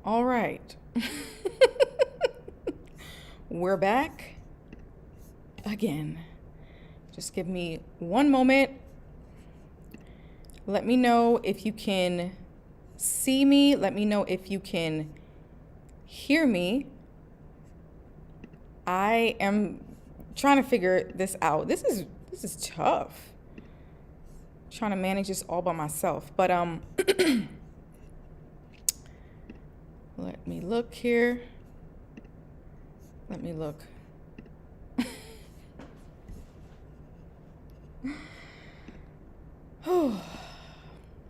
All right. We're back again. Just give me one moment. Let me know if you can see me. Let me know if you can hear me. I am trying to figure this out. This is tough. Trying to manage this all by myself. But let me look here. Let me look.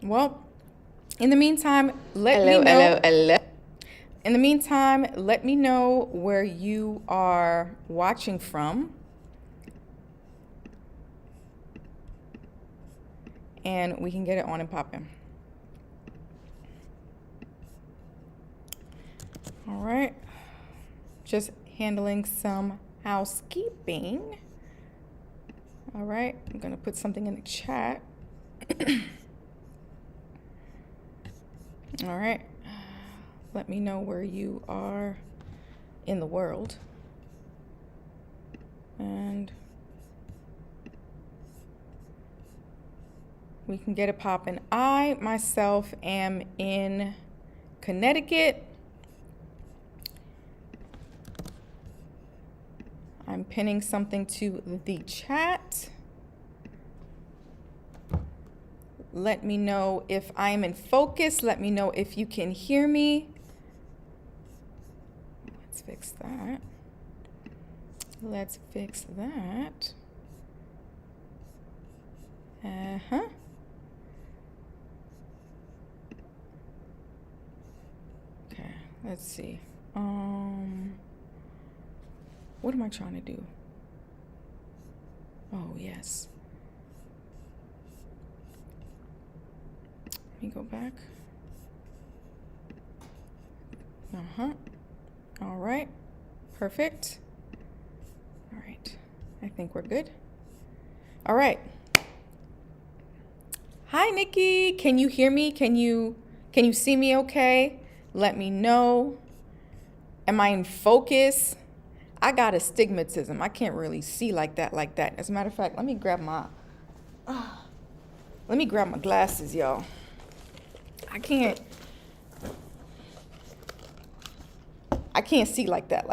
Well, in the meantime, let me know. Hello. In the meantime, let me know where you are watching from. And we can get it on and popping. All right. Just handling some housekeeping. All right. I'm going to put something in the chat. All right. Let me know where you are in the world. And we can get it popping. I myself am in Connecticut. I'm pinning something to the chat. Let me know if I am in focus. Let me know if you can hear me. Let's fix that. Let's fix that. Uh-huh. Okay, let's see. What am I trying to do? Oh, yes. Let me go back. Uh-huh. All right. Perfect. All right. I think we're good. All right. Hi, Nikki. Can you hear me? Can you see me okay? Let me know. Am I in focus? I got astigmatism. I can't really see like that. As a matter of fact, let me grab my glasses, y'all. I can't see like that.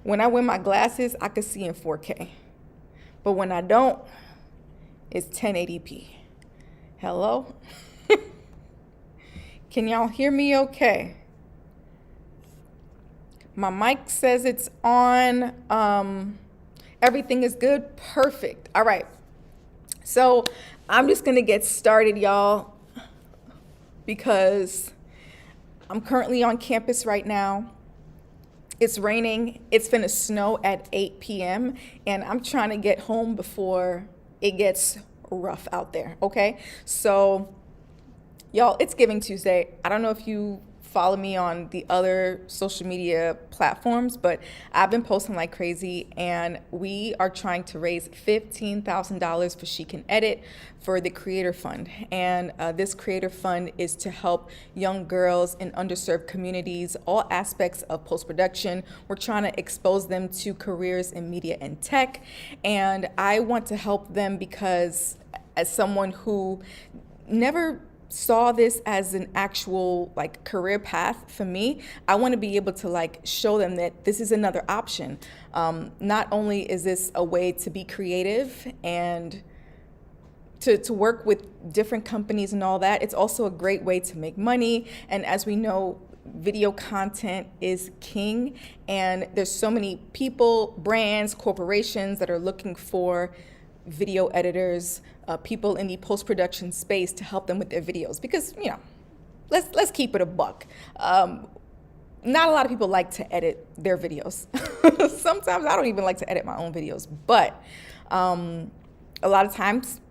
When I wear my glasses, I can see in 4K. But when I don't, it's 1080p. Hello? Can y'all hear me okay? My mic says it's on. Everything is good. Perfect. All right. So I'm just going to get started, y'all, because I'm currently on campus right now. It's raining. It's finna snow at 8 p.m. and I'm trying to get home before it gets rough out there, okay? So, y'all, it's Giving Tuesday. I don't know if you follow me on the other social media platforms, but I've been posting like crazy, and we are trying to raise $15,000 for She Can Edit for the Creator Fund. And this Creator Fund is to help young girls in underserved communities, all aspects of post-production. We're trying to expose them to careers in media and tech, and I want to help them because as someone who never saw this as an actual like career path for me, I want to be able to like show them that this is another option. Not only is this a way to be creative and to work with different companies and all that, it's also a great way to make money. And as we know, video content is king, and there's so many people, brands, corporations that are looking for video editors, people in the post-production space to help them with their videos, because let's keep it a buck. Not a lot of people like to edit their videos. Sometimes I don't even like to edit my own videos, but a lot of times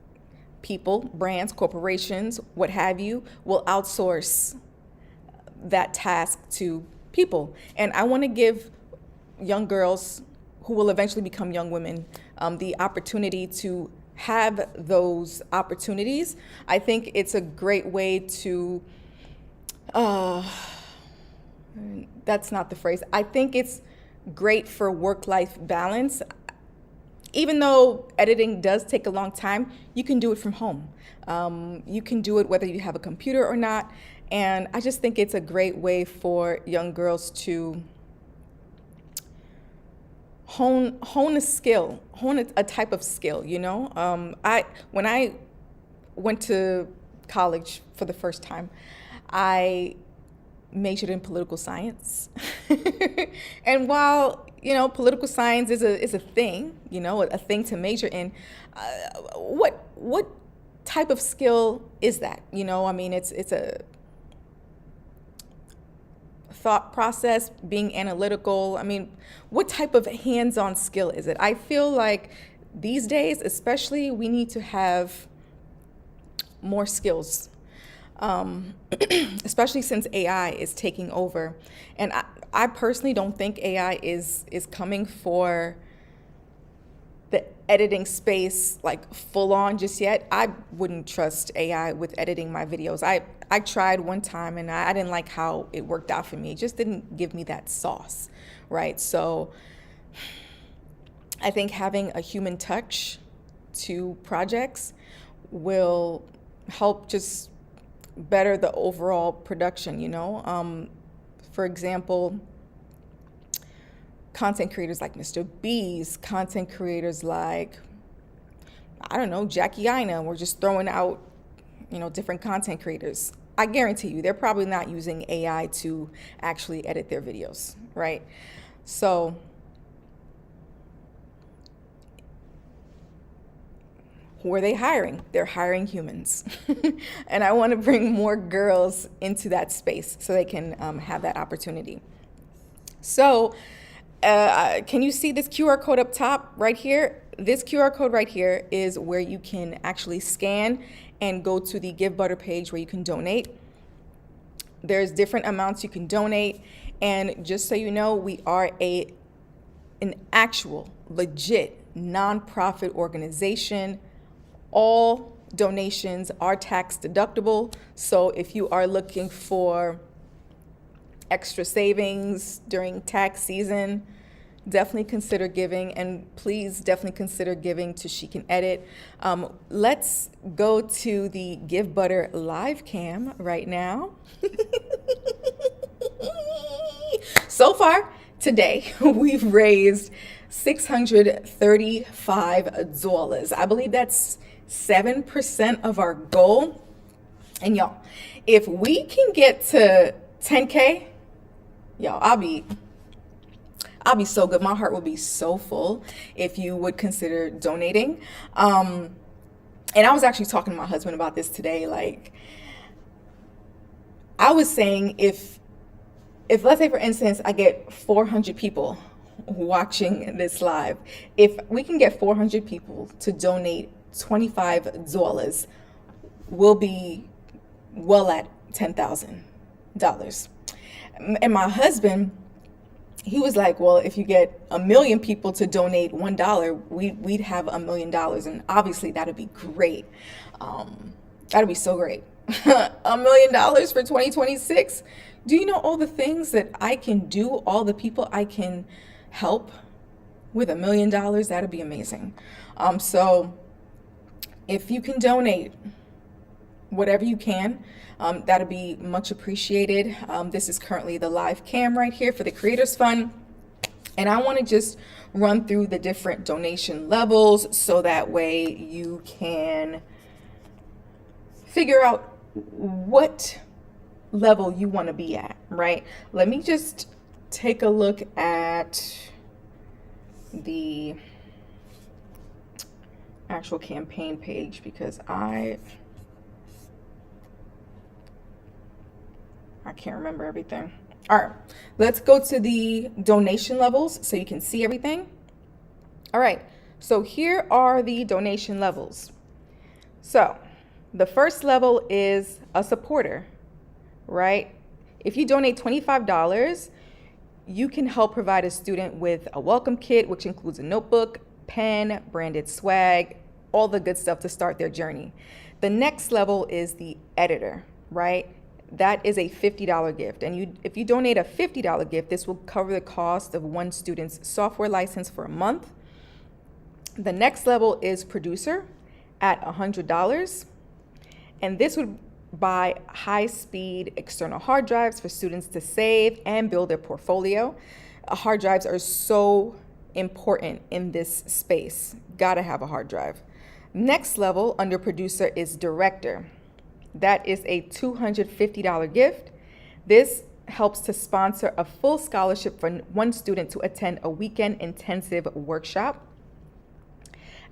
people, brands, corporations, what have you, will outsource that task to people. And I want to give young girls who will eventually become young women the opportunity to have those opportunities. I think it's a great way to, uh, that's not the phrase. I think it's great for work-life balance. Even though editing does take a long time, you can do it from home. You can do it whether you have a computer or not. And I just think it's a great way for young girls to hone a skill, hone a type of skill, you know? When I went to college for the first time, I majored in political science. And while, you know, political science is a thing, you know, a thing to major in, what type of skill is that? You know, I mean, it's a thought process, being analytical. I mean, what type of hands-on skill is it? I feel like these days, especially, we need to have more skills, especially since AI is taking over. And I personally don't think AI is coming for the editing space like full on just yet. I wouldn't trust AI with editing my videos. I tried one time and I didn't like how it worked out for me. It just didn't give me that sauce, right? So I think having a human touch to projects will help just better the overall production, you know? For example, content creators like Mr. Beast, content creators like, I don't know, Jackie Aina. We're just throwing out, you know, different content creators. I guarantee you, they're probably not using AI to actually edit their videos, right? So who are they hiring? They're hiring humans. And I want to bring more girls into that space so they can have that opportunity. So can you see this QR code up top right here? This QR code right here is where you can actually scan and go to the Give Butter page where you can donate. There's different amounts you can donate. And just so you know, we are an actual, legit, nonprofit organization. All donations are tax deductible. So if you are looking for extra savings during tax season, definitely consider giving, and please definitely consider giving to She Can Edit. Let's go to the Give Butter live cam right now. So far today, we've raised $635. I believe that's 7% of our goal. And y'all, if we can get to 10K, y'all, I'll be so good. My heart will be so full if you would consider donating. And I was actually talking to my husband about this today. Like, I was saying if let's say, for instance, I get 400 people watching this live, if we can get 400 people to donate $25, we'll be well at $10,000. And my husband, he was like, well, if you get 1 million people to donate $1, we'd have $1 million. And obviously that'd be great. That'd be so great. $1 million for 2026. Do you know all the things that I can do, all the people I can help with $1 million? That'd be amazing. So if you can donate whatever you can, that'd be much appreciated. This is currently the live cam right here for the Creators Fund. And I want to just run through the different donation levels so that way you can figure out what level you want to be at, right? Let me just take a look at the actual campaign page because I can't remember everything. All right, let's go to the donation levels so you can see everything. All right, so here are the donation levels. So the first level is a supporter, right? If you donate $25, you can help provide a student with a welcome kit, which includes a notebook, pen, branded swag, all the good stuff to start their journey. The next level is the editor, right? That is a $50 gift. And if you donate a $50 gift, this will cover the cost of one student's software license for a month. The next level is producer at $100. And this would buy high-speed external hard drives for students to save and build their portfolio. Hard drives are so important in this space. Gotta have a hard drive. Next level under producer is director. That is a $250 gift. This helps to sponsor a full scholarship for one student to attend a weekend intensive workshop.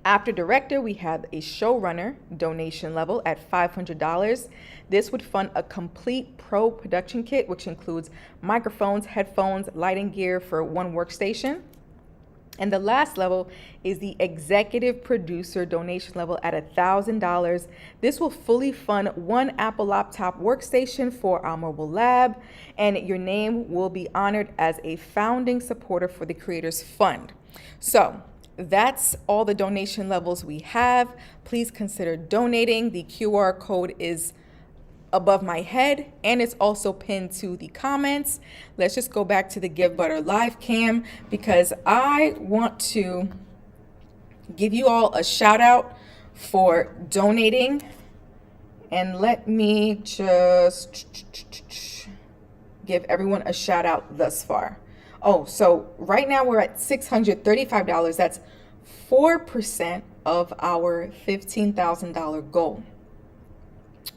After director, we have a showrunner donation level at $500. This would fund a complete pro production kit, which includes microphones, headphones, lighting gear for one workstation. And the last level is the executive producer donation level at $1,000. This will fully fund one Apple laptop workstation for our mobile lab, and your name will be honored as a founding supporter for the Creators Fund. So that's all the donation levels we have. Please consider donating. The QR code is above my head, and it's also pinned to the comments. Let's just go back to the Give Butter live cam because I want to give you all a shout out for donating. And let me just give everyone a shout out thus far. Oh, so right now we're at $635. That's 4% of our $15,000 goal.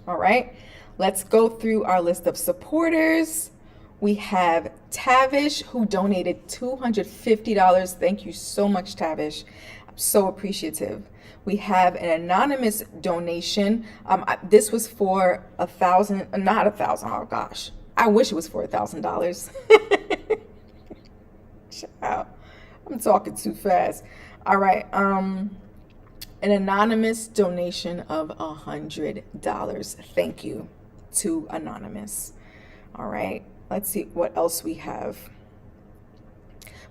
All right. Let's go through our list of supporters. We have Tavish, who donated $250. Thank you so much, Tavish. I'm so appreciative. We have an anonymous donation. This was for not $1,000. Oh gosh, I wish it was for $1,000. Child, I'm talking too fast. All right. An anonymous donation of $100. Thank you to Anonymous. All right, let's see what else we have.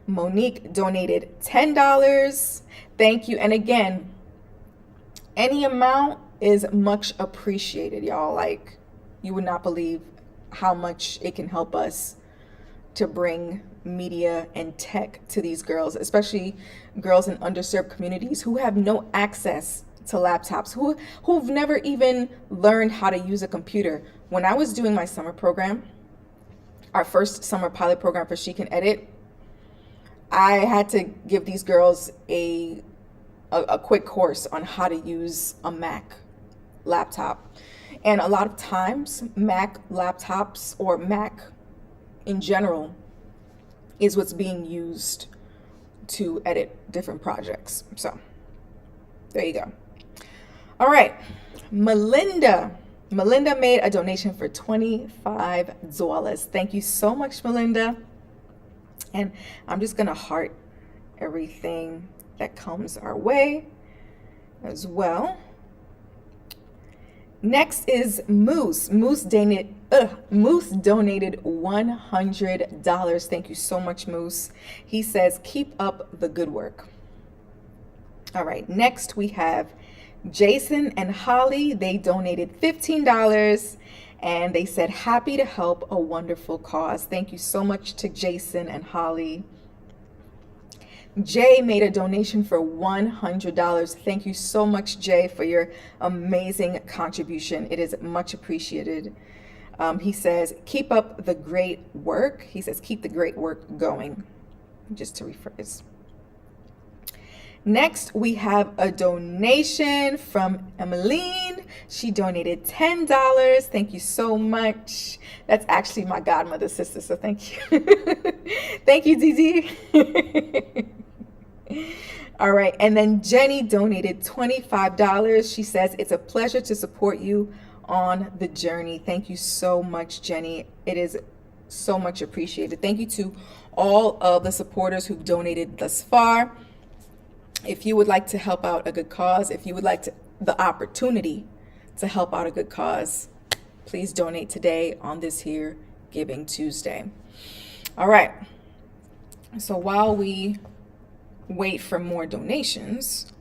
Monique donated $10. Thank you. And again, any amount is much appreciated, y'all. Like, you would not believe how much it can help us to bring media and tech to these girls, especially girls in underserved communities who have no access to laptops, who've never even learned how to use a computer. When I was doing my summer program, our first summer pilot program for She Can Edit, I had to give these girls a quick course on how to use a Mac laptop. And a lot of times, Mac laptops or Mac in general is what's being used to edit different projects. So there you go. All right, Melinda made a donation for $25. Thank you so much, Melinda. And I'm just gonna heart everything that comes our way as well. Next is Moose. Moose donated $100. Thank you so much, Moose. He says, keep up the good work. All right, next we have Jason and Holly. They donated $15 and they said, happy to help a wonderful cause. Thank you so much to Jason and Holly. Jay made a donation for $100. Thank you so much, Jay, for your amazing contribution. It is much appreciated. He says, keep up the great work. He says, keep the great work going, just to rephrase. Next, we have a donation from Emmeline. She donated $10. Thank you so much. That's actually my godmother's sister, so thank you. Thank you, Dee. All right, and then Jenny donated $25. She says, it's a pleasure to support you on the journey. Thank you so much, Jenny. It is so much appreciated. Thank you to all of the supporters who've donated thus far. If you would like to help out a good cause, if you would like the opportunity to help out a good cause, please donate today on this here Giving Tuesday. All right. So while we wait for more donations,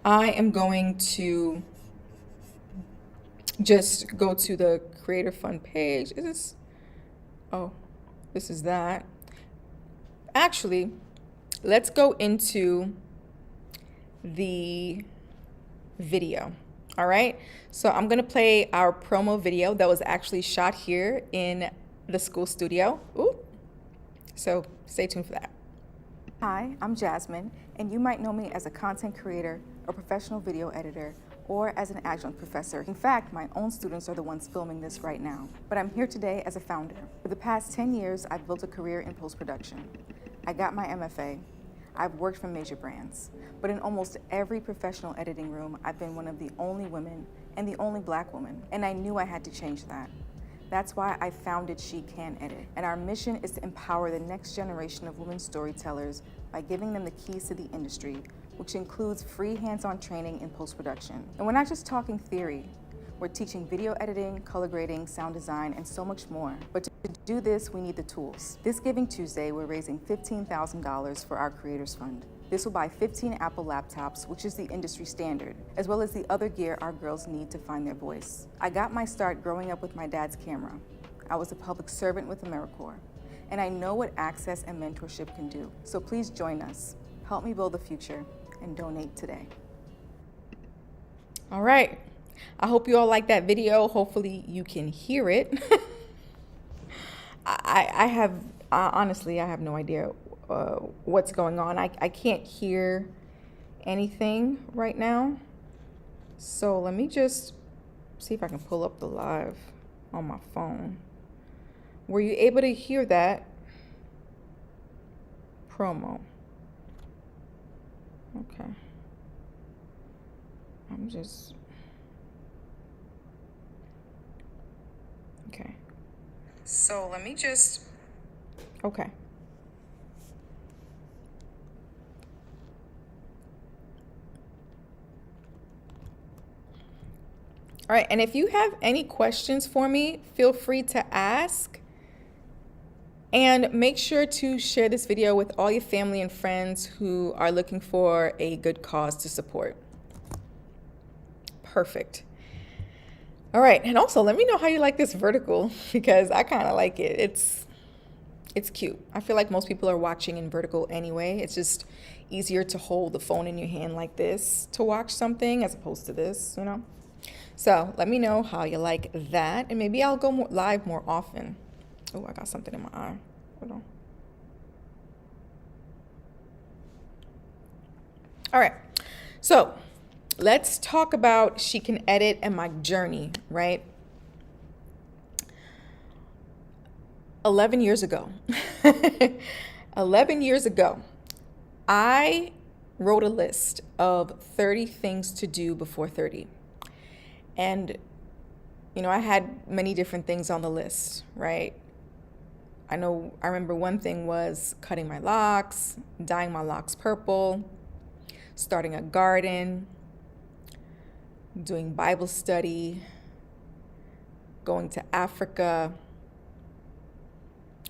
I am going to just go to the Creator Fund page. Is this? Oh, this is that. Actually, let's go into the video. All right. So I'm going to play our promo video that was actually shot here in the school studio. Ooh. So stay tuned for that. Hi, I'm Jasmine, and you might know me as a content creator, a professional video editor, or as an adjunct professor. In fact, my own students are the ones filming this right now. But I'm here today as a founder. For the past 10 years, I've built a career in post-production. I got my MFA. I've worked for major brands. But in almost every professional editing room, I've been one of the only women and the only Black woman. And I knew I had to change that. That's why I founded She Can Edit. And our mission is to empower the next generation of women storytellers by giving them the keys to the industry, which includes free hands-on training in post-production. And we're not just talking theory. We're teaching video editing, color grading, sound design, and so much more. But to do this, we need the tools. This Giving Tuesday, we're raising $15,000 for our Creators Fund. This will buy 15 Apple laptops, which is the industry standard, as well as the other gear our girls need to find their voice. I got my start growing up with my dad's camera. I was a public servant with AmeriCorps, and I know what access and mentorship can do. So please join us. Help me build the future and donate today. All right. I hope you all like that video. Hopefully you can hear it. Honestly, I have no idea what's going on. I can't hear anything right now. So let me just see if I can pull up the live on my phone. Were you able to hear that promo? Okay. Okay. So let me just, okay. All right, and if you have any questions for me, feel free to ask. And make sure to share this video with all your family and friends who are looking for a good cause to support. Perfect. All right, and also let me know how you like this vertical, because I kind of like it. It's cute. I feel like most people are watching in vertical anyway. It's just easier to hold the phone in your hand like this to watch something as opposed to this, you know? So let me know how you like that, and maybe I'll go live more often. Oh, I got something in my eye. Hold on. All right, so let's talk about She Can Edit and my journey, right? 11 years ago, 11 years ago, I wrote a list of 30 things to do before 30. And, you know, I had many different things on the list, right? I remember one thing was cutting my locks, dyeing my locks purple, starting a garden, doing Bible study, going to Africa,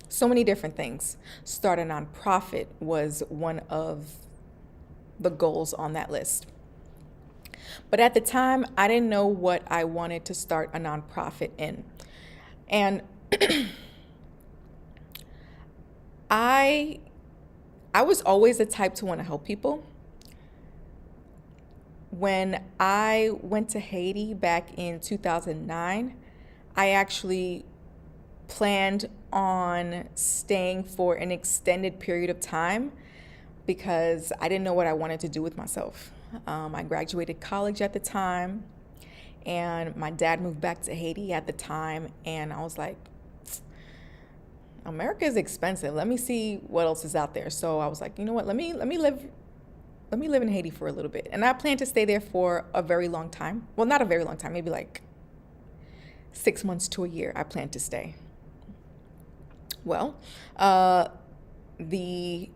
so many different things. Start a nonprofit was one of the goals on that list. But at the time, I didn't know what I wanted to start a nonprofit in. And I was always the type to want to help people. When I went to Haiti back in 2009, I actually planned on staying for an extended period of time because I didn't know what I wanted to do with myself. I graduated college at the time, and my dad moved back to Haiti at the time, and I was like, America is expensive. Let me see what else is out there. So I was like, you know what? Let me live in Haiti for a little bit. And I plan to stay there for a very long time. Well, not a very long time, maybe like 6 months to a year. I plan to stay. Well, the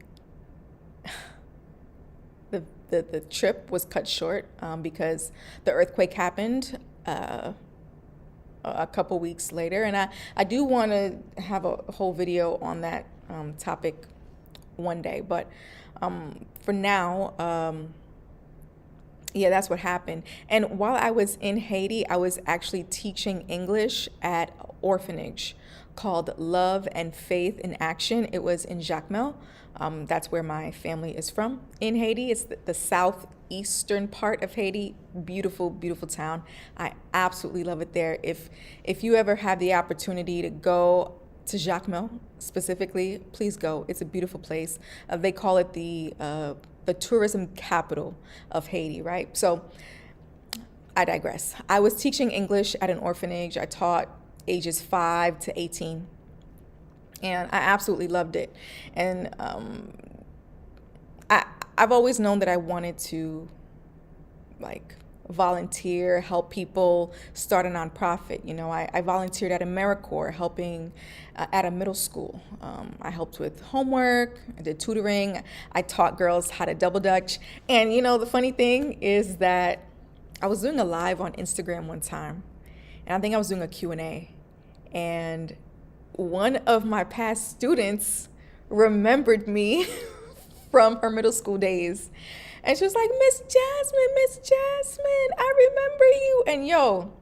trip was cut short because the earthquake happened a couple weeks later, and I do want to have a whole video on that topic one day, but for now Yeah, that's what happened. And while I was in Haiti, I was actually teaching English at an orphanage called Love and Faith in Action. It was in Jacmel. That's where my family is from in Haiti. It's the southeastern part of Haiti. Beautiful, beautiful town. I absolutely love it there. If you ever have the opportunity to go to Jacmel specifically, please go. It's a beautiful place. They call it the tourism capital of Haiti, right? So I digress. I was teaching English at an orphanage. I taught ages 5 to 18, and I absolutely loved it. And I've always known that I wanted to like volunteer, help people, start a nonprofit. You know, I volunteered at AmeriCorps, helping at a middle school. I helped with homework, I did tutoring, I taught girls how to double dutch. And you know, the funny thing is that I was doing a live on Instagram one time, and I think I was doing a Q&A, and one of my past students remembered me from her middle school days. And she was like, Miss Jasmine, I remember you. And yo,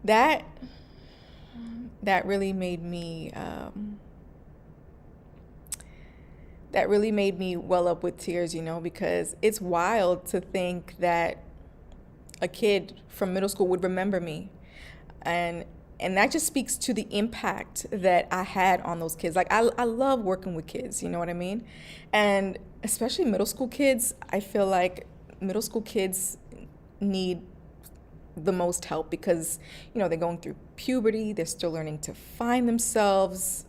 that really made me well up with tears, you know, because it's wild to think that a kid from middle school would remember me. And that just speaks to the impact that I had on those kids. Like, I love working with kids, you know what I mean? And especially middle school kids, I feel like middle school kids need the most help because, you know, they're going through puberty, they're still learning to find themselves.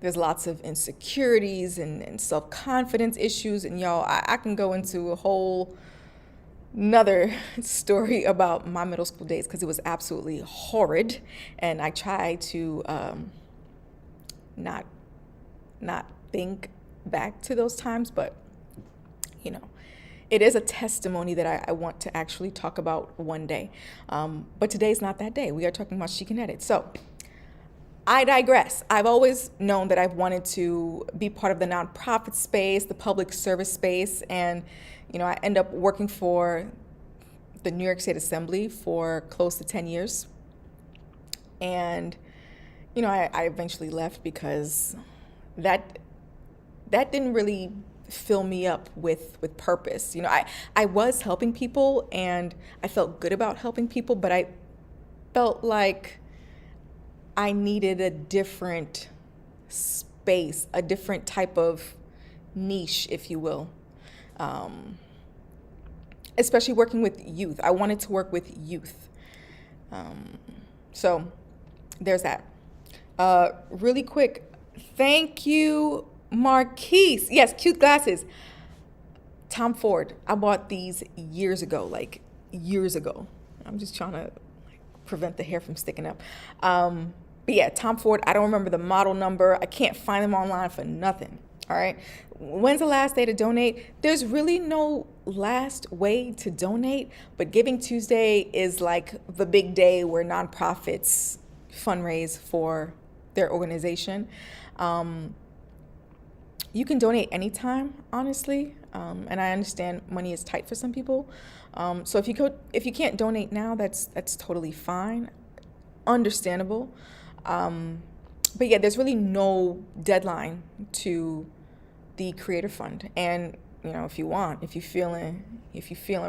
There's lots of insecurities and self-confidence issues. And y'all, I can go into a whole another story about my middle school days because it was absolutely horrid, and I try to not think back to those times, but you know, it is a testimony that I want to actually talk about one day. But today's not that day. We are talking about She Can Edit. So I digress. I've always known that I've wanted to be part of the nonprofit space, the public service space, and you know, I end up working for the New York State Assembly for close to 10 years. And, you know, I eventually left because that didn't really fill me up with purpose. You know, I was helping people and I felt good about helping people, but I felt like I needed a different space, a different type of niche, if you will. Especially working with youth. I wanted to work with youth. So there's that. Really quick, thank you, Marquise. Yes, cute glasses. Tom Ford. I bought these years ago, like years ago. I'm just trying to prevent the hair from sticking up. But yeah, Tom Ford. I don't remember the model number. I can't find them online for nothing. All right. When's the last day to donate? There's really no last way to donate, but Giving Tuesday is like the big day where nonprofits fundraise for their organization. You can donate anytime, honestly, and I understand money is tight for some people. So if you can't donate now, that's totally fine, understandable. But yeah, there's really no deadline to the Creator Fund. And you know, if you're feeling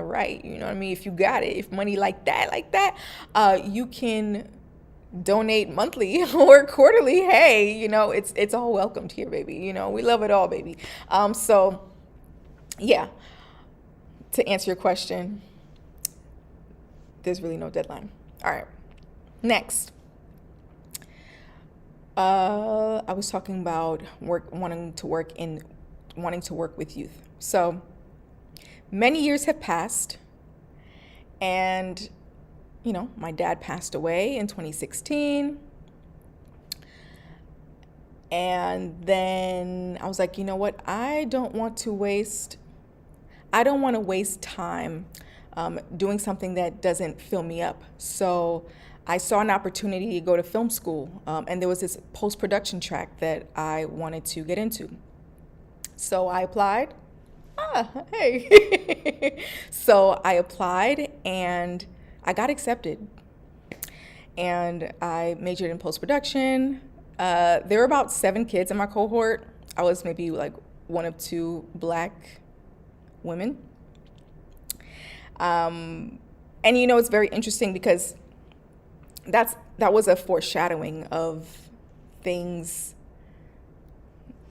right, you know what I mean, if you got it, if money like that, you can donate monthly or quarterly. Hey, you know, it's all welcomed here, baby. You know, we love it all, baby. So yeah, to answer your question, there's really no deadline. All right, next. I was talking about wanting to work with youth. So many years have passed, and you know, my dad passed away in 2016. And then I was like, you know what? I don't want to waste time doing something that doesn't fill me up. So I saw an opportunity to go to film school, and there was this post-production track that I wanted to get into. So I applied. Hey. So I applied and I got accepted. And I majored in post production. There were about 7 kids in my cohort. I was maybe like one of 2 Black women. And it's very interesting because that was a foreshadowing of things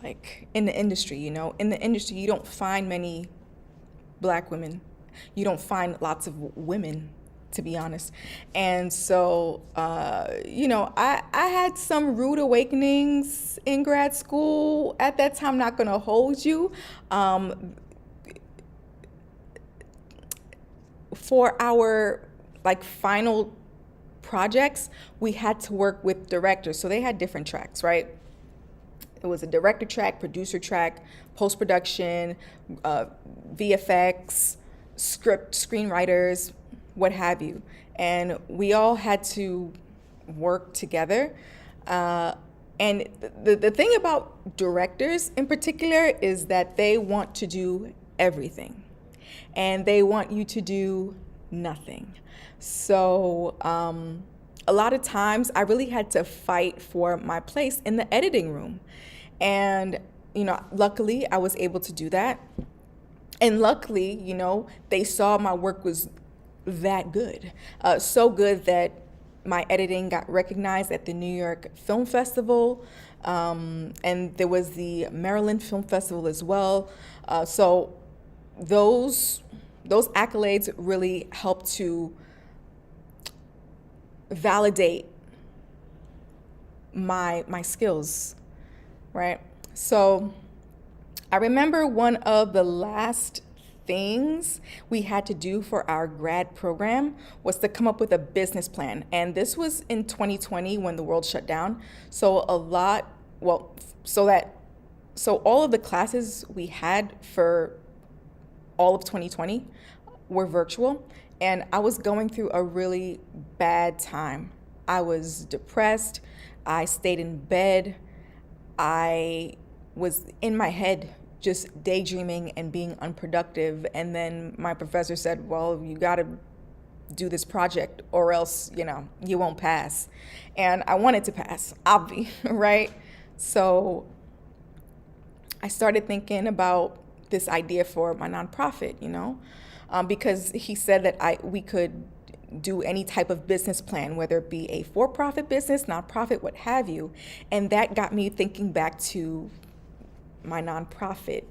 like in the industry. In the industry, you don't find many Black women. You don't find lots of women, to be honest. And so, I had some rude awakenings in grad school at that time, not gonna hold you. For our like final projects, we had to work with directors. So they had different tracks, right? It was a director track, producer track, post production, VFX, script, screenwriters, what have you. And we all had to work together. And the thing about directors in particular is that they want to do everything and they want you to do nothing. So a lot of times I really had to fight for my place in the editing room. And, luckily I was able to do that. And luckily, they saw my work was that good. So good that my editing got recognized at the New York Film Festival. And there was the Maryland Film Festival as well. So those accolades really helped to validate my skills, right? So I remember one of the last things we had to do for our grad program was to come up with a business plan. And this was in 2020 when the world shut down. So so all of the classes we had for all of 2020 were virtual. And I was going through a really bad time. I was depressed. I stayed in bed. I was in my head just daydreaming and being unproductive. And then my professor said, well, you got to do this project or else, you won't pass. And I wanted to pass, obviously, right? So I started thinking about this idea for my nonprofit, because he said that we could do any type of business plan, whether it be a for-profit business, nonprofit, what have you. And that got me thinking back to my nonprofit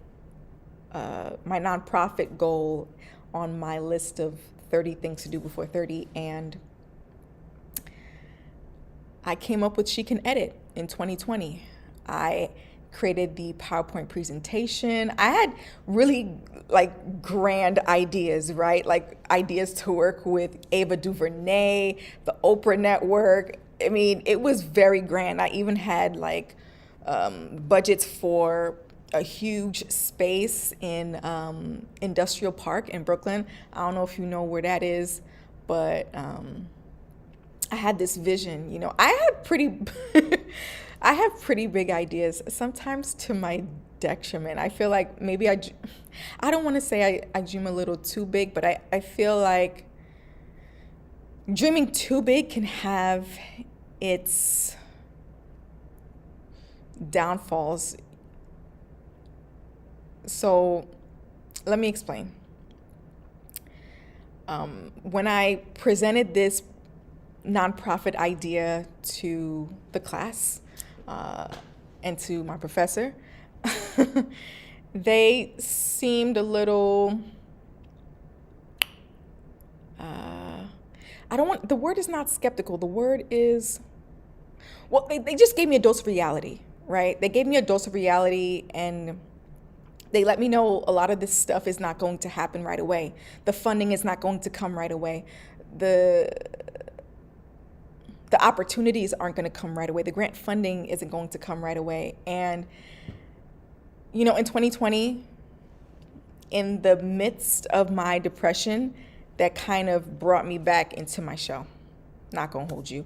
goal on my list of 30 things to do before 30. And I came up with She Can Edit in 2020. I created the PowerPoint presentation. I had really grand ideas, right? Like ideas to work with Ava DuVernay, the Oprah Network. I mean, it was very grand. I even had budgets for a huge space in Industrial Park in Brooklyn. I don't know if you know where that is, but I had this vision. I have pretty big ideas, sometimes to my detriment. I feel like maybe I don't want to say I dream a little too big, but I feel like dreaming too big can have its downfalls. So let me explain. When I presented this nonprofit idea to the class and to my professor, they seemed a little, the word is not skeptical. The word is, they just gave me a dose of reality, right? They gave me a dose of reality and they let me know a lot of this stuff is not going to happen right away. The funding is not going to come right away. The opportunities aren't going to come right away. The grant funding isn't going to come right away. And, in 2020, in the midst of my depression, that kind of brought me back into my shell. Not going to hold you.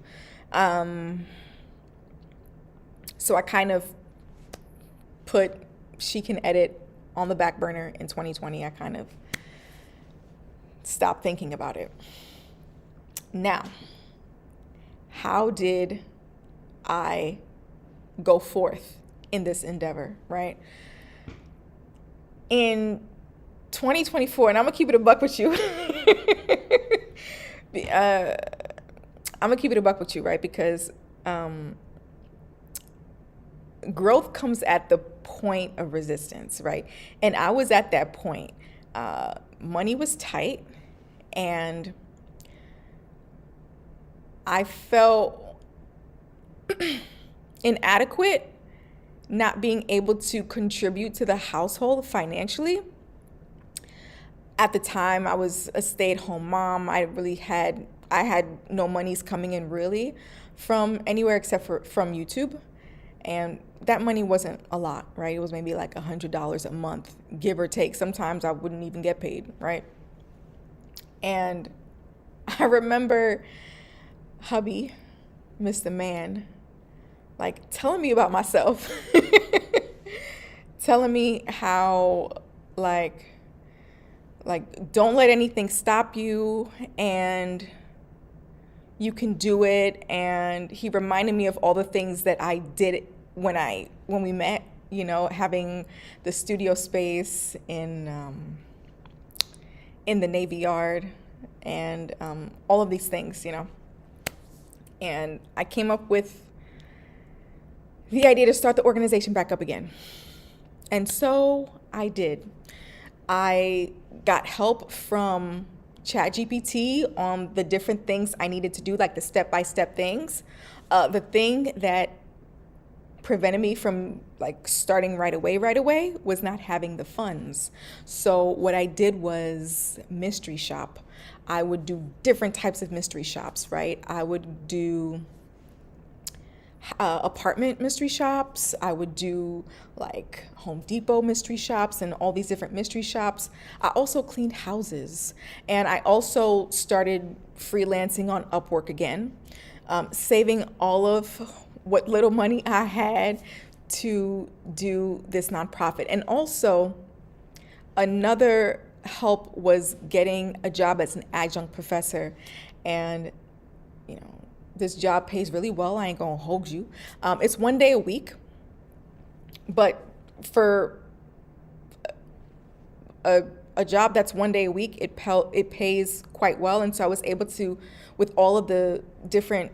So I kind of put She Can Edit on the back burner in 2020. I kind of stopped thinking about it. Now, how did I go forth in this endeavor, right? In 2024, and I'm gonna keep it a buck with you. I'm gonna keep it a buck with you, right? Because growth comes at the point of resistance, right? And I was at that point. Money was tight, and I felt inadequate, not being able to contribute to the household financially. At the time, I was a stay-at-home mom. I had no monies coming in really from anywhere except for from YouTube. And that money wasn't a lot, right? It was maybe like $100 a month, give or take. Sometimes I wouldn't even get paid, right? And I remember hubby, Mr. Man, like telling me about myself, telling me how like don't let anything stop you, and you can do it. And he reminded me of all the things that I did when we met, you know, having the studio space in the Navy Yard, and all of these things, you know. And I came up with the idea to start the organization back up again. And so I did. I got help from ChatGPT on the different things I needed to do, like the step-by-step things. The thing that prevented me from like starting right away was not having the funds. So what I did was mystery shop. I would do different types of mystery shops, right? I would do apartment mystery shops. I would do like Home Depot mystery shops and all these different mystery shops. I also cleaned houses, and I also started freelancing on Upwork again, saving all of what little money I had to do this nonprofit. And also another help was getting a job as an adjunct professor. And, you know, this job pays really well. I ain't gonna hold you. It's 1 day a week, but for a job that's 1 day a week, it pays quite well. And so I was able to, with all of the different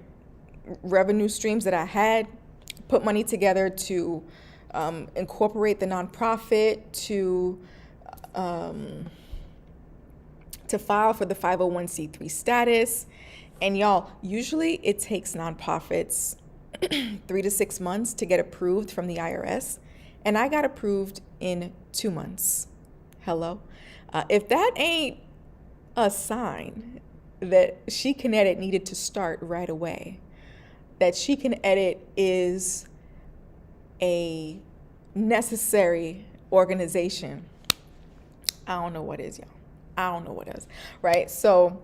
revenue streams that I had, put money together to incorporate the nonprofit, to file for the 501c3 status. And y'all, usually it takes nonprofits 3 to 6 months to get approved from the IRS. And I got approved in 2 months. Hello? If that ain't a sign that She Can Edit needed to start right away, that She Can Edit is a necessary organization, I don't know what is, y'all. I don't know what is, right? So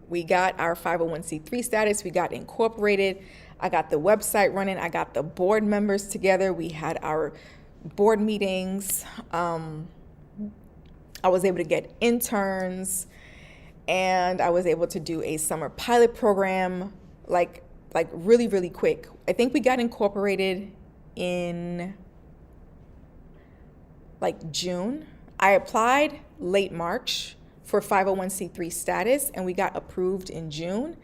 we got our 501c3 status. We got incorporated. I got the website running. I got the board members together. We had our board meetings. I was able to get interns, and I was able to do a summer pilot program, like really, really quick. I think we got incorporated in like June. I applied late March for 501c3 status, and we got approved in June.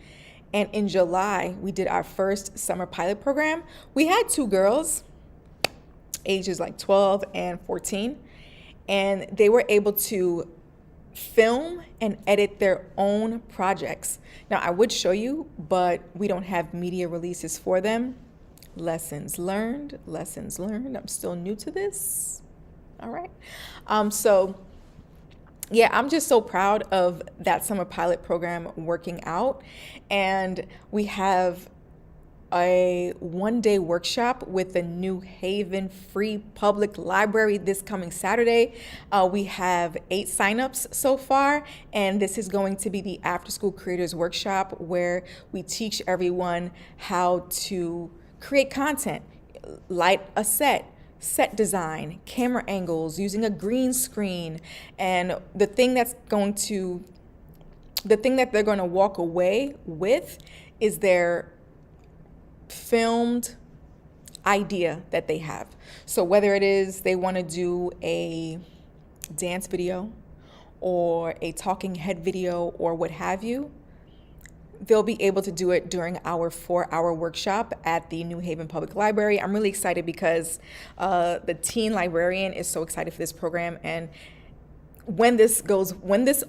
And in July, we did our first summer pilot program. We had 2 girls, ages like 12 and 14, and they were able to film and edit their own projects. Now, I would show you, but we don't have media releases for them. Lessons learned, lessons learned. I'm still new to this. All right. So yeah, I'm just so proud of that summer pilot program working out. And we have a 1-day workshop with the New Haven Free Public Library this coming Saturday. We have 8 signups so far, and this is going to be the After School Creators Workshop, where we teach everyone how to create content, light a set, set design, camera angles, using a green screen, and the thing that they're going to walk away with is their filmed idea that they have. So whether it is they want to do a dance video or a talking head video or what have you, they'll be able to do it during our 4-hour workshop at the New Haven Public Library. I'm really excited because the teen librarian is so excited for this program. And when this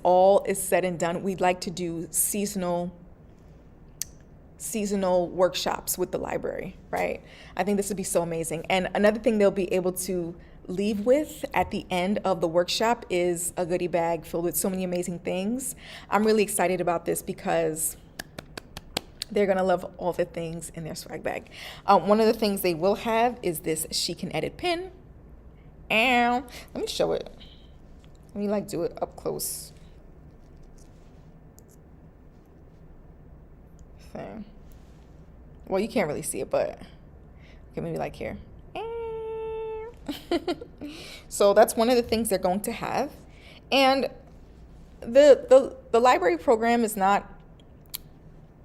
all is said and done, we'd like to do seasonal workshops with the library, right? I think this would be so amazing. And another thing they'll be able to leave with at the end of the workshop is a goodie bag filled with so many amazing things. I'm really excited about this because they're going to love all the things in their swag bag. One of the things they will have is this She Can Edit pin. And let me show it. Let me do it up close. Thing. Well, you can't really see it, but okay, maybe here. So that's one of the things they're going to have. And the library program is not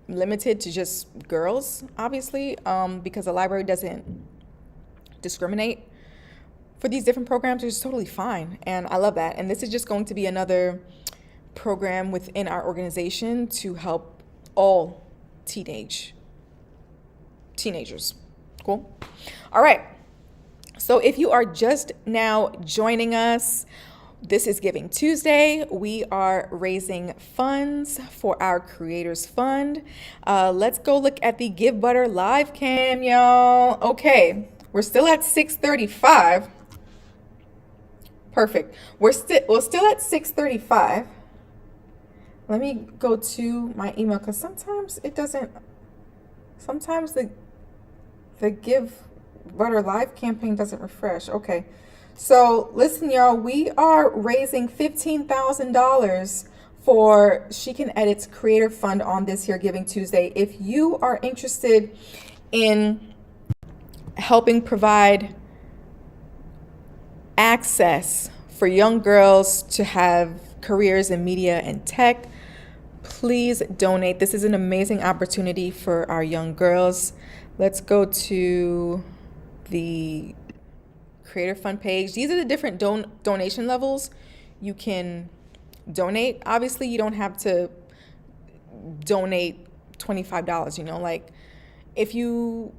limited to just girls, obviously, because the library doesn't discriminate for these different programs, which is totally fine. And I love that. And this is just going to be another program within our organization to help all teenagers. Cool. All right. So if you are just now joining us, this is Giving Tuesday. We are raising funds for our Creators Fund. Let's go look at the Give Butter live cam, y'all. Okay, we're still at 6:35. Perfect. We're still at 6:35. Let me go to my email because sometimes it doesn't. Sometimes the Give Butter live campaign doesn't refresh. Okay. So listen, y'all, we are raising $15,000 for She Can Edit's Creator Fund on this here Giving Tuesday. If you are interested in helping provide access for young girls to have careers in media and tech, please donate. This is an amazing opportunity for our young girls. Let's go to the Creator Fund page. These are the different donation levels you can donate. Obviously, you don't have to donate $25. If you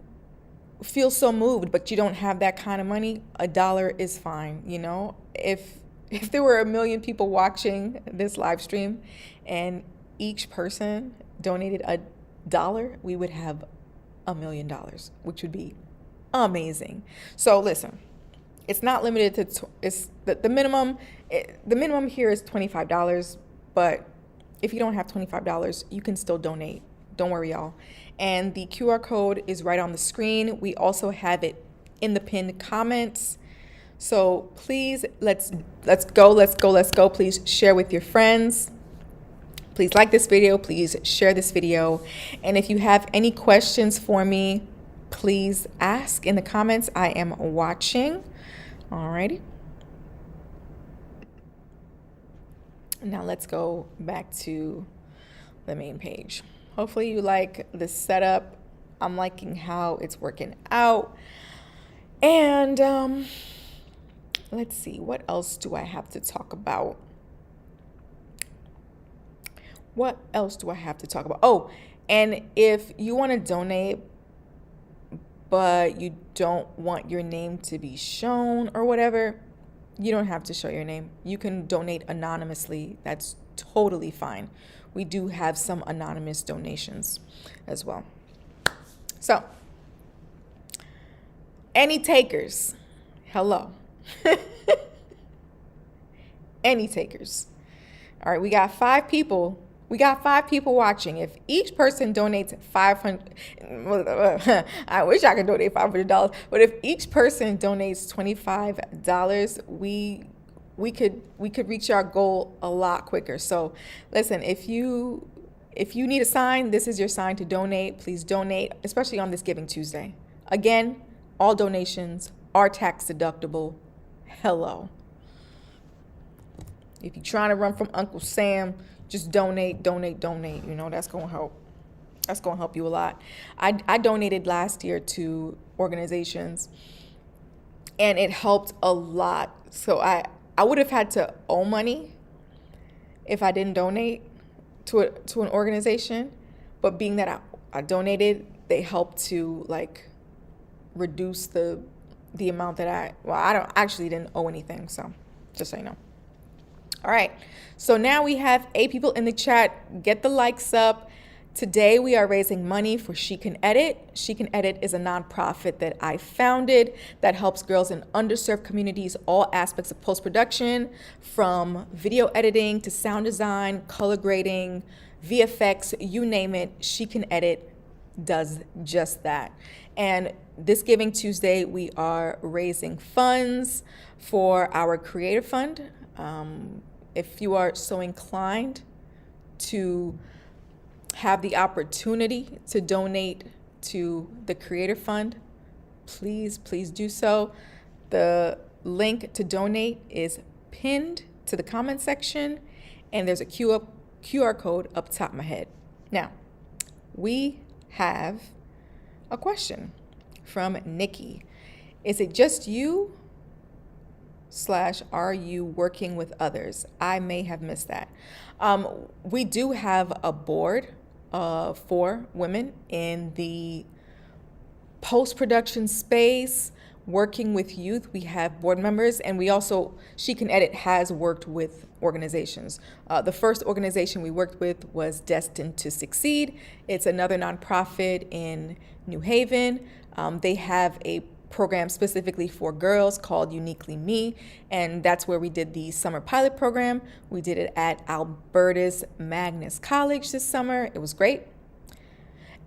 feel so moved, but you don't have that kind of money, $1 is fine. If there were 1 million people watching this live stream and each person donated $1, we would have $1 million, which would be amazing. So listen. It's not limited to, it's the minimum here is $25, but if you don't have $25, you can still donate. Don't worry, y'all. And the QR code is right on the screen. We also have it in the pinned comments. So please, let's go. Please share with your friends. Please like this video. Please share this video. And if you have any questions for me, please ask in the comments. I am watching. Alrighty. Now let's go back to the main page. Hopefully you like the setup. I'm liking how it's working out. And let's see, what else do I have to talk about? Oh, and if you want to donate, but you don't want your name to be shown or whatever, you don't have to show your name. You can donate anonymously. That's totally fine. We do have some anonymous donations as well. So, any takers? Hello. Any takers? All right, we got 5 people. We got 5 people watching. If each person donates $500, I wish I could donate $500. But if each person donates $25, we could reach our goal a lot quicker. So listen, if you need a sign, this is your sign to donate. Please donate, especially on this Giving Tuesday. Again, all donations are tax deductible. Hello. If you're trying to run from Uncle Sam, just donate. You know, that's going to help. That's going to help you a lot. I donated last year to organizations, and it helped a lot. So I would have had to owe money if I didn't donate to an organization. But being that I donated, they helped to like reduce the amount that I actually didn't owe anything. So just so you know. All right. So now we have 8 people in the chat. Get the likes up. Today we are raising money for She Can Edit. She Can Edit is a nonprofit that I founded that helps girls in underserved communities, all aspects of post-production, from video editing to sound design, color grading, VFX, you name it. She Can Edit does just that. And this Giving Tuesday, we are raising funds for our Creator Fund. If you are so inclined to have the opportunity to donate to the Creator Fund, please do so. The link to donate is pinned to the comment section, and there's a QR code up top of my head. Now, we have a question from Nikki. Is it just you / are you working with others? I may have missed that. We do have a board for women in the post-production space, working with youth. We have board members, and we also, She Can Edit has worked with organizations. The first organization we worked with was Destined to Succeed. It's another nonprofit in New Haven. They have a program specifically for girls called Uniquely Me, and that's where we did the summer pilot program. We did it at Albertus Magnus College this summer. It was great.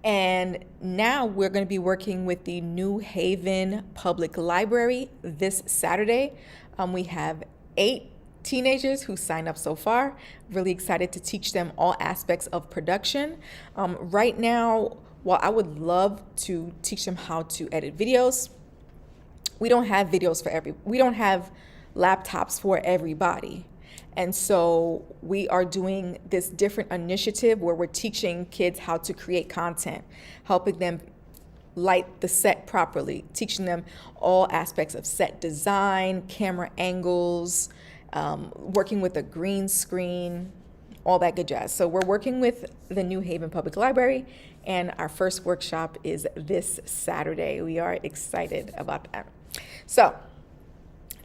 And now we're going to be working with the New Haven Public Library this Saturday. We have 8 teenagers who signed up so far. Really excited to teach them all aspects of production. Right now, while I would love to teach them how to edit videos, we don't have we don't have laptops for everybody. And so we are doing this different initiative where we're teaching kids how to create content, helping them light the set properly, teaching them all aspects of set design, camera angles, working with a green screen, all that good jazz. So we're working with the New Haven Public Library, and our first workshop is this Saturday. We are excited about that. So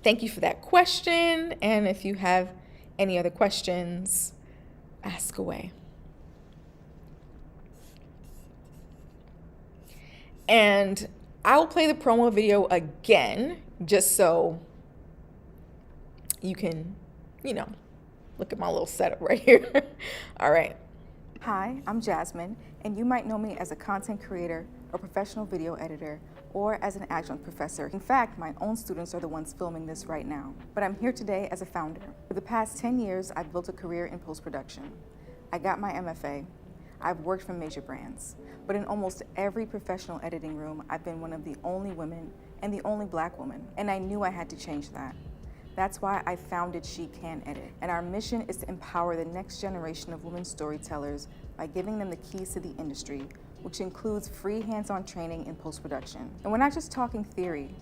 thank you for that question. And if you have any other questions, ask away. And I'll play the promo video again, just so you can, look at my little setup right here. All right. Hi, I'm Jasmine, and you might know me as a content creator, a professional video editor, or as an adjunct professor. In fact, my own students are the ones filming this right now. But I'm here today as a founder. For the past 10 years, I've built a career in post-production. I got my MFA. I've worked for major brands. But in almost every professional editing room, I've been one of the only women and the only Black woman. And I knew I had to change that. That's why I founded She Can Edit. And our mission is to empower the next generation of women storytellers by giving them the keys to the industry, which includes free hands-on training in post-production. And we're not just talking theory.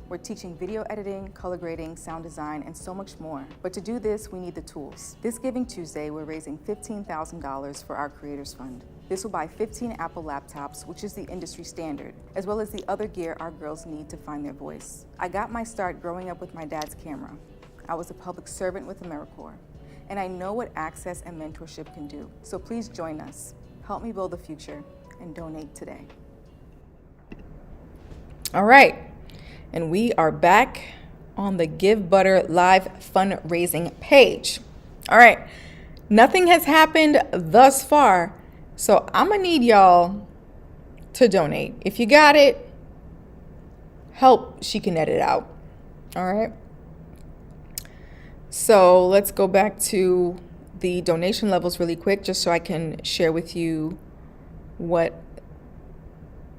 We're teaching video editing, color grading, sound design, and so much more. But to do this, we need the tools. This Giving Tuesday, we're raising $15,000 for our Creators Fund. This will buy 15 Apple laptops, which is the industry standard, as well as the other gear our girls need to find their voice. I got my start growing up with my dad's camera. I was a public servant with AmeriCorps, and I know what access and mentorship can do. So please join us. Help me build the future, and donate today. All right, and we are back on the Give Butter live fundraising page. All right, nothing has happened thus far, so I'm gonna need y'all to donate. If you got it, help She Can Edit out. All right, so let's go back to the donation levels really quick, just so I can share with you what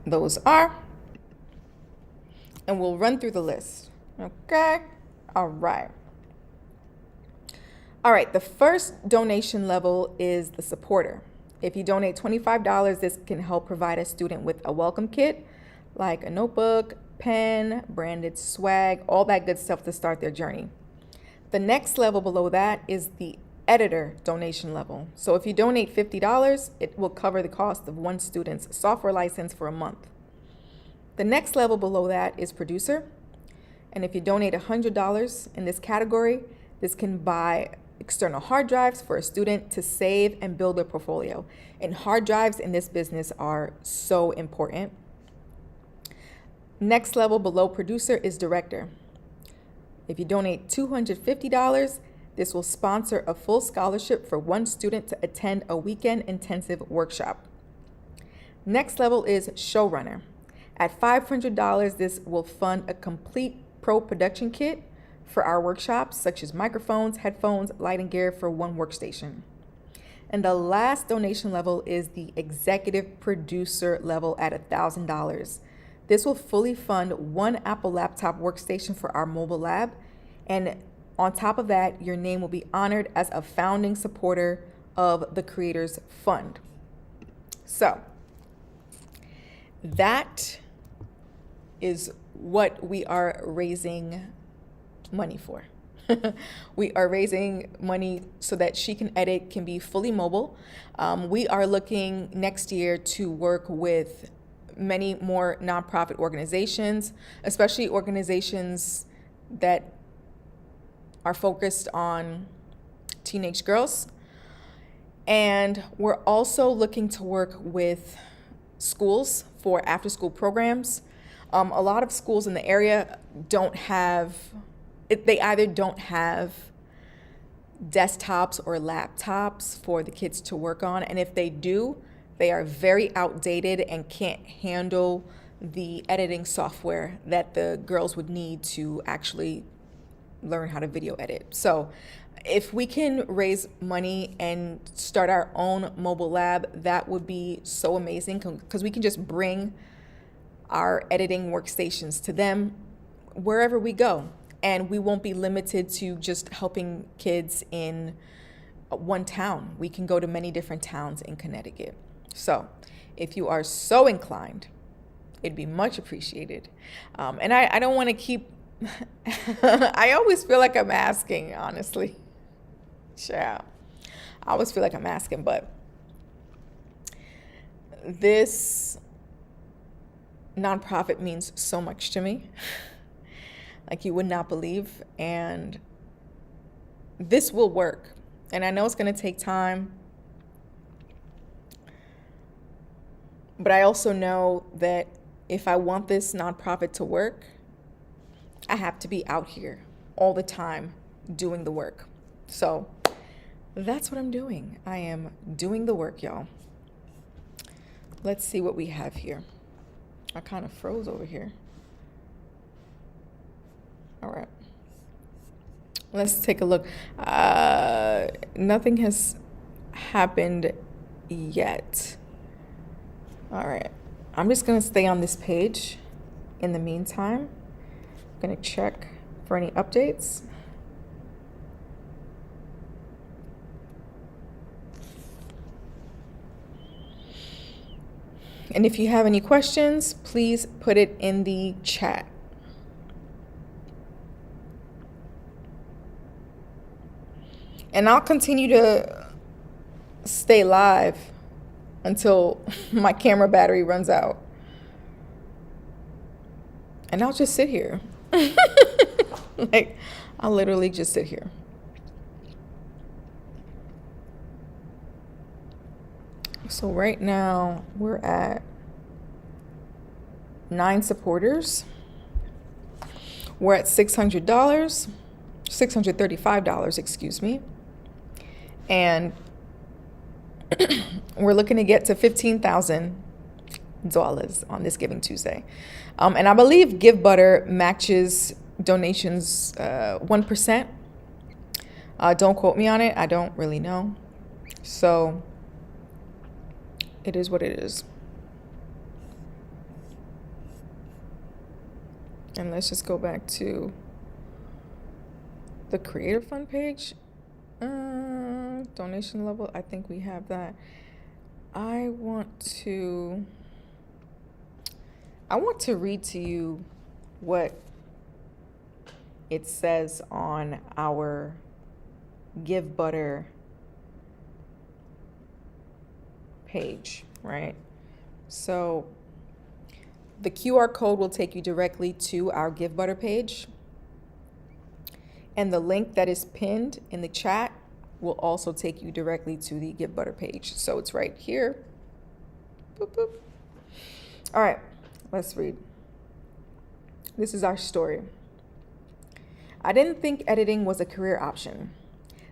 those are. and we'll run through the list. Okay? All right. All right, the first donation level is the supporter. If you donate $25, this can help provide a student with a welcome kit, like a notebook, pen, branded swag, all that good stuff to start their journey. The next level below that is the editor donation level. So if you donate $50, it will cover the cost of one student's software license for a month. The next level below that is producer. And if you donate $100 in this category, this can buy external hard drives for a student to save and build their portfolio. And hard drives in this business are so important. Next level below producer is director. If you donate $250, this will sponsor a full scholarship for one student to attend a weekend intensive workshop. Next level is showrunner. At $500, this will fund a complete pro production kit for our workshops, such as microphones, headphones, lighting gear for one workstation. And the last donation level is the executive producer level at $1,000. This will fully fund one Apple laptop workstation for our mobile lab. And on top of that, your name will be honored as a founding supporter of the Creators Fund. So that is what we are raising money for. We are raising money so that She Can Edit can be fully mobile. We are looking next year to work with many more nonprofit organizations, especially organizations that are focused on teenage girls. And we're also looking to work with schools for after-school programs. A lot of schools in the area they either don't have desktops or laptops for the kids to work on. And if they do, they are very outdated and can't handle the editing software that the girls would need to actually learn how to video edit. So if we can raise money and start our own mobile lab, that would be so amazing, because we can just bring our editing workstations to them wherever we go. And we won't be limited to just helping kids in one town. We can go to many different towns in Connecticut. So if you are so inclined, it'd be much appreciated. And I don't want to keep, I always feel like I'm asking, honestly. Sure. I always feel like I'm asking, but this nonprofit means so much to me. Like you would not believe. And this will work. And I know it's going to take time. But I also know that if I want this nonprofit to work, I have to be out here all the time doing the work. So that's what I'm doing. I am doing the work, y'all. Let's see what we have here. I kind of froze over here. All right. Let's take a look. Nothing has happened yet. All right. I'm just going to stay on this page in the meantime. I'm going to check for any updates. And if you have any questions, please put it in the chat. And I'll continue to stay live until my camera battery runs out. And I'll just sit here. Like, I'll literally just sit here. So right now we're at 9 supporters. We're at $635, excuse me. And we're looking to get to $15,000 on this Giving Tuesday. And I believe GiveButter matches donations 1%. Don't quote me on it. I don't really know. So it is what it is. And let's just go back to the Creator Fund page. Donation level, I think we have that. I want to read to you what it says on our GiveButter page, right? So the QR code will take you directly to our GiveButter page. And the link that is pinned in the chat will also take you directly to the GiveButter page. So it's right here. Boop, boop. All right, let's read. This is our story. I didn't think editing was a career option.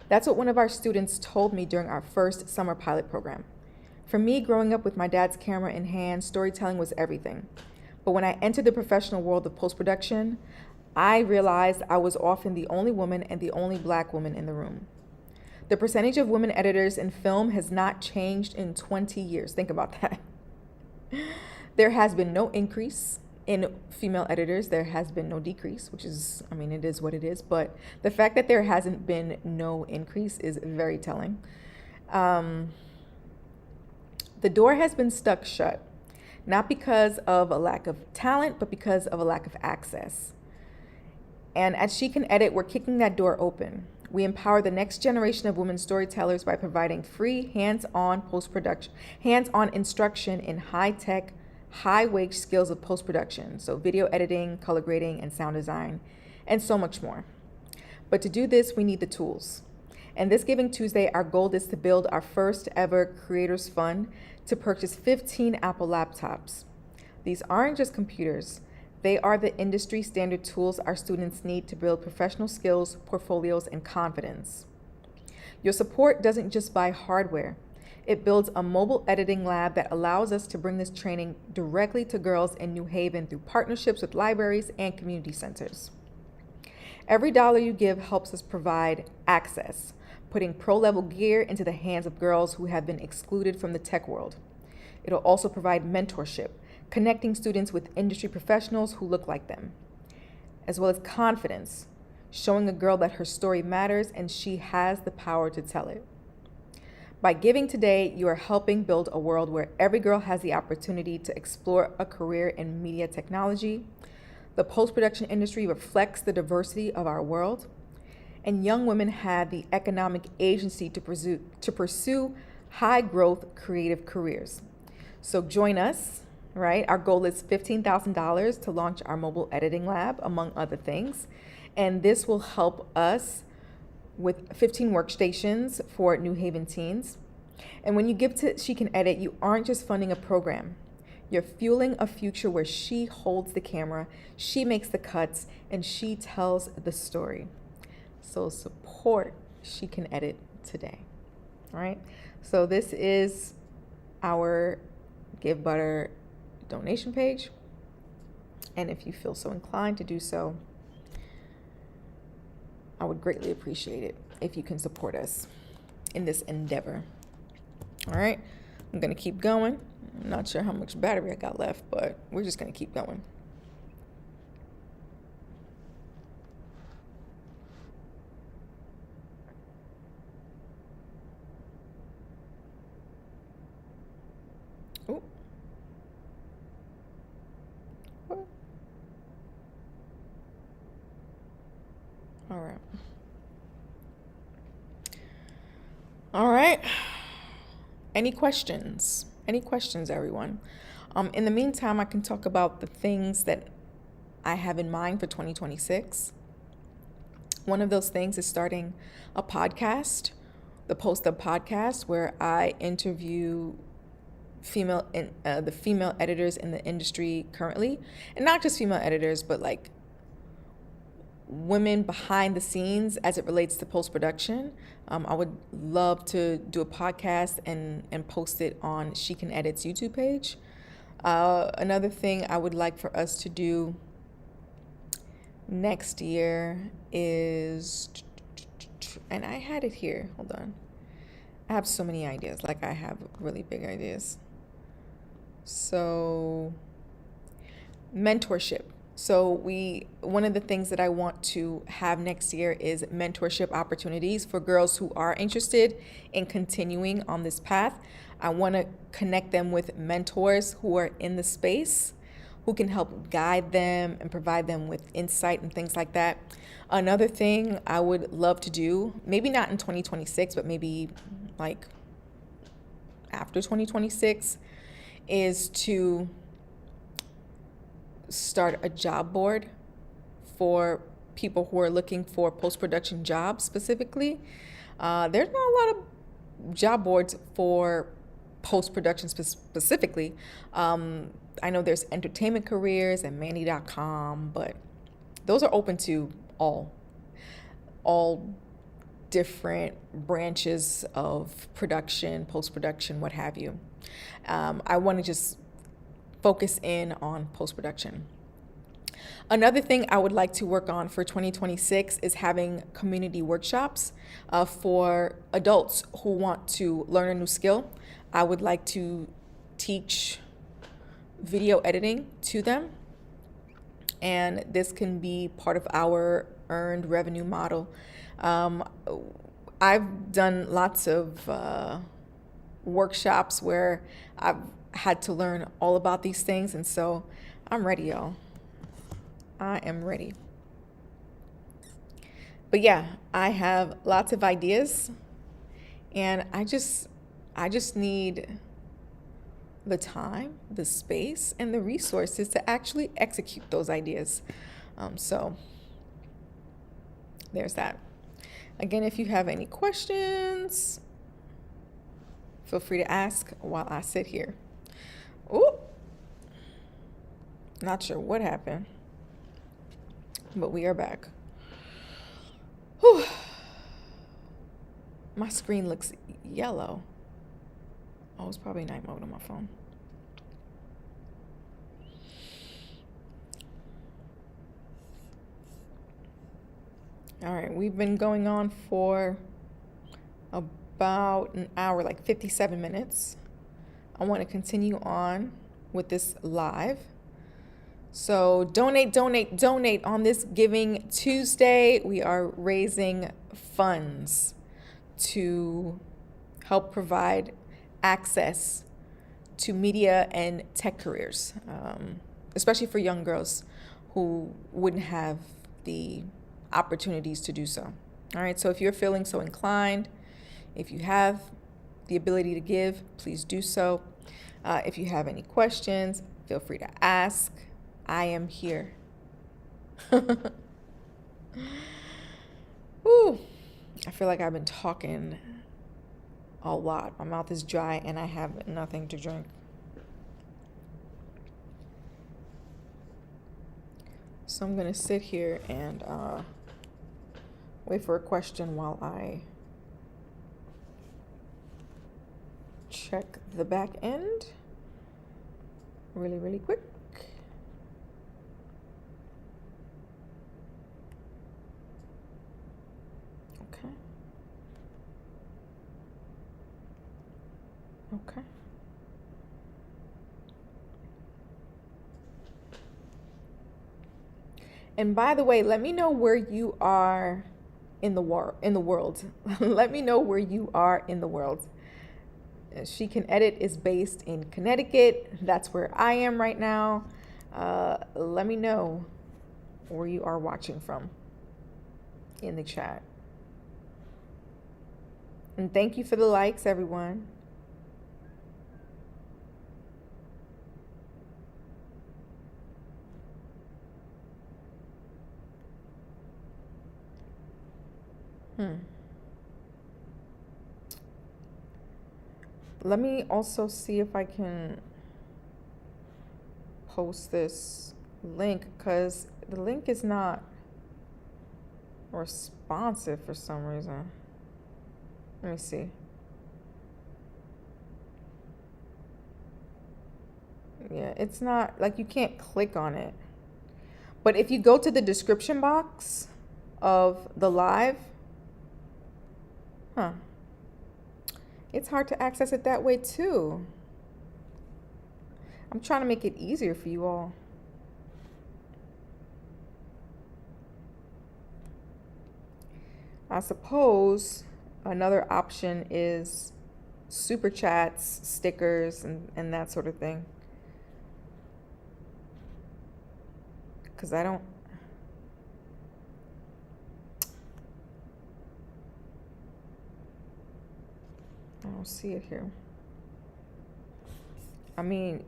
That's what one of our students told me during our first summer pilot program. For me, growing up with my dad's camera in hand, storytelling was everything. But when I entered the professional world of post-production, I realized I was often the only woman and the only Black woman in the room. The percentage of women editors in film has not changed in 20 years. Think about that. There has been no increase in female editors. There has been no decrease, which is, I mean, it is what it is. But the fact that there hasn't been no increase is very telling. The door has been stuck shut, not because of a lack of talent, but because of a lack of access. And at She Can Edit, we're kicking that door open. We empower the next generation of women storytellers by providing free hands-on post-production, hands-on instruction in high-tech, high-wage skills of post-production, so video editing, color grading, and sound design, and so much more. But to do this, we need the tools. And this Giving Tuesday, our goal is to build our first ever Creators Fund to purchase 15 Apple laptops. These aren't just computers. They are the industry standard tools our students need to build professional skills, portfolios, and confidence. Your support doesn't just buy hardware. It builds a mobile editing lab that allows us to bring this training directly to girls in New Haven through partnerships with libraries and community centers. Every dollar you give helps us provide access, putting pro-level gear into the hands of girls who have been excluded from the tech world. It'll also provide mentorship, connecting students with industry professionals who look like them, as well as confidence, showing a girl that her story matters and she has the power to tell it. By giving today, you are helping build a world where every girl has the opportunity to explore a career in media technology. The post-production industry reflects the diversity of our world, and young women have the economic agency to pursue high-growth creative careers. So join us. Right? Our goal is $15,000 to launch our mobile editing lab, among other things. And this will help us with 15 workstations for New Haven teens. And when you give to She Can Edit, you aren't just funding a program. You're fueling a future where she holds the camera, she makes the cuts, and she tells the story. So support She Can Edit today. All right? So this is our GiveButter donation page, and if you feel so inclined to do so, I would greatly appreciate it if you can support us in this endeavor. All right, I'm gonna keep going. I'm not sure how much battery I got left, but we're just gonna keep going. All right. Any questions? Any questions, everyone? In the meantime, I can talk about the things that I have in mind for 2026. One of those things is starting a podcast, the Post Up Podcast, where I interview the female editors in the industry currently, and not just female editors, but like women behind the scenes as it relates to post-production. I would love to do a podcast and post it on She Can Edit's YouTube page. Another thing I would like for us to do next year is, and I had it here, hold on. I have so many ideas, like I have really big ideas. So mentorship. So one of the things that I want to have next year is mentorship opportunities for girls who are interested in continuing on this path. I want to connect them with mentors who are in the space, who can help guide them and provide them with insight and things like that. Another thing I would love to do, maybe not in 2026, but maybe like after 2026, is to start a job board for people who are looking for post-production jobs specifically. There's not a lot of job boards for post-production specifically. I know there's entertainment careers and Mandy.com, but those are open to all different branches of production, post-production, what have you. I want to just focus in on post-production. Another thing I would like to work on for 2026 is having community workshops for adults who want to learn a new skill. I would like to teach video editing to them, and this can be part of our earned revenue model. I've done lots of workshops where I've had to learn all about these things, and so I'm ready, y'all. I am ready. But yeah, I have lots of ideas, and I just need the time, the space, and the resources to actually execute those ideas. So there's that. Again, if you have any questions, feel free to ask while I sit here. Oh, not sure what happened, but we are back. Whew. My screen looks yellow. Oh, it's probably night mode on my phone. All right, we've been going on for about an hour, like 57 minutes. I want to continue on with this live. So donate on this Giving Tuesday. We are raising funds to help provide access to media and tech careers, especially for young girls who wouldn't have the opportunities to do so. All right, so if you're feeling so inclined, if you have the ability to give, please do so. If you have any questions, feel free to ask. I am here. Whew. I feel like I've been talking a lot. My mouth is dry and I have nothing to drink. So I'm going to sit here and wait for a question while I check the back end really quick. Okay. And by the way, let me know where you are in the world. Let me know where you are in the world. She Can Edit is based in Connecticut. That's where I am right now. Let me know where you are watching from in the chat. And thank you for the likes, everyone. Let me also see if I can post this link, because the link is not responsive for some reason. Let me see. Yeah, it's not, like, you can't click on it. But if you go to the description box of the live, it's hard to access it that way too. I'm trying to make it easier for you all. I suppose another option is super chats, stickers, and that sort of thing. Because I don't see it here. I mean,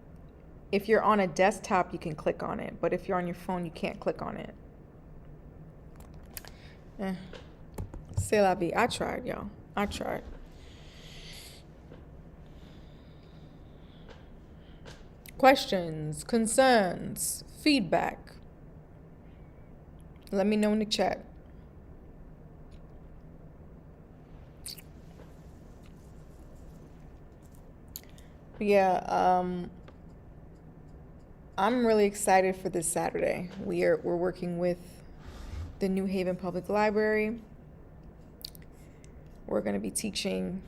if you're on a desktop, you can click on it, but if you're on your phone, you can't click on it. C'est la vie. I tried, y'all. I tried. Questions, concerns, feedback. Let me know in the chat. Yeah, I'm really excited for this Saturday. We're working with the New Haven Public Library. We're going to be teaching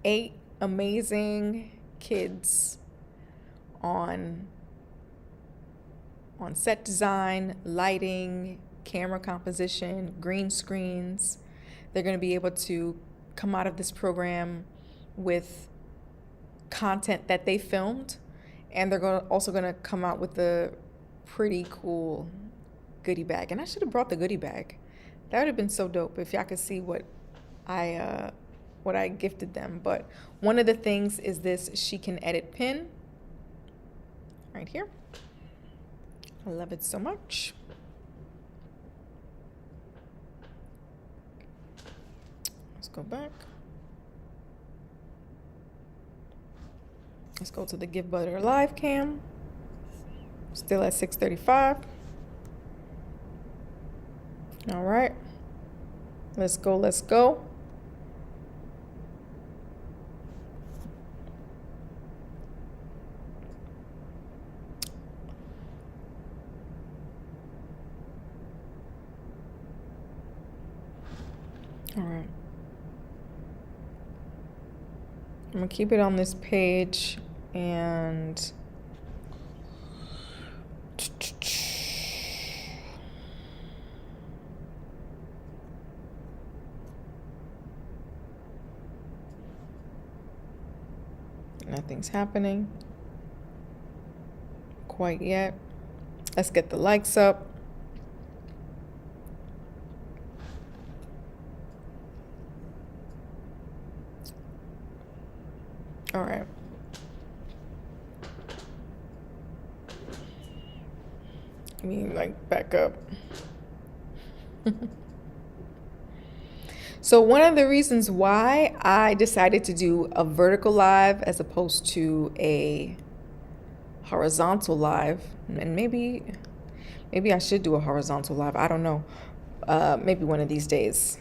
8 amazing kids on set design, lighting, camera composition, green screens. They're going to be able to come out of this program with content that they filmed, and they're also going to come out with a pretty cool goodie bag. And I should have brought the goodie bag. That would have been so dope if y'all could see what I gifted them. But one of the things is this She Can Edit pin right here. I love it so much. Let's go back. Let's go to the Give Butter live cam. Still at 6:35. All right. Let's go, let's go. All right. I'm gonna keep it on this page and nothing's happening quite yet. Let's get the likes up. All right. Let me back up. So one of the reasons why I decided to do a vertical live as opposed to a horizontal live, and maybe I should do a horizontal live, I don't know, maybe one of these days.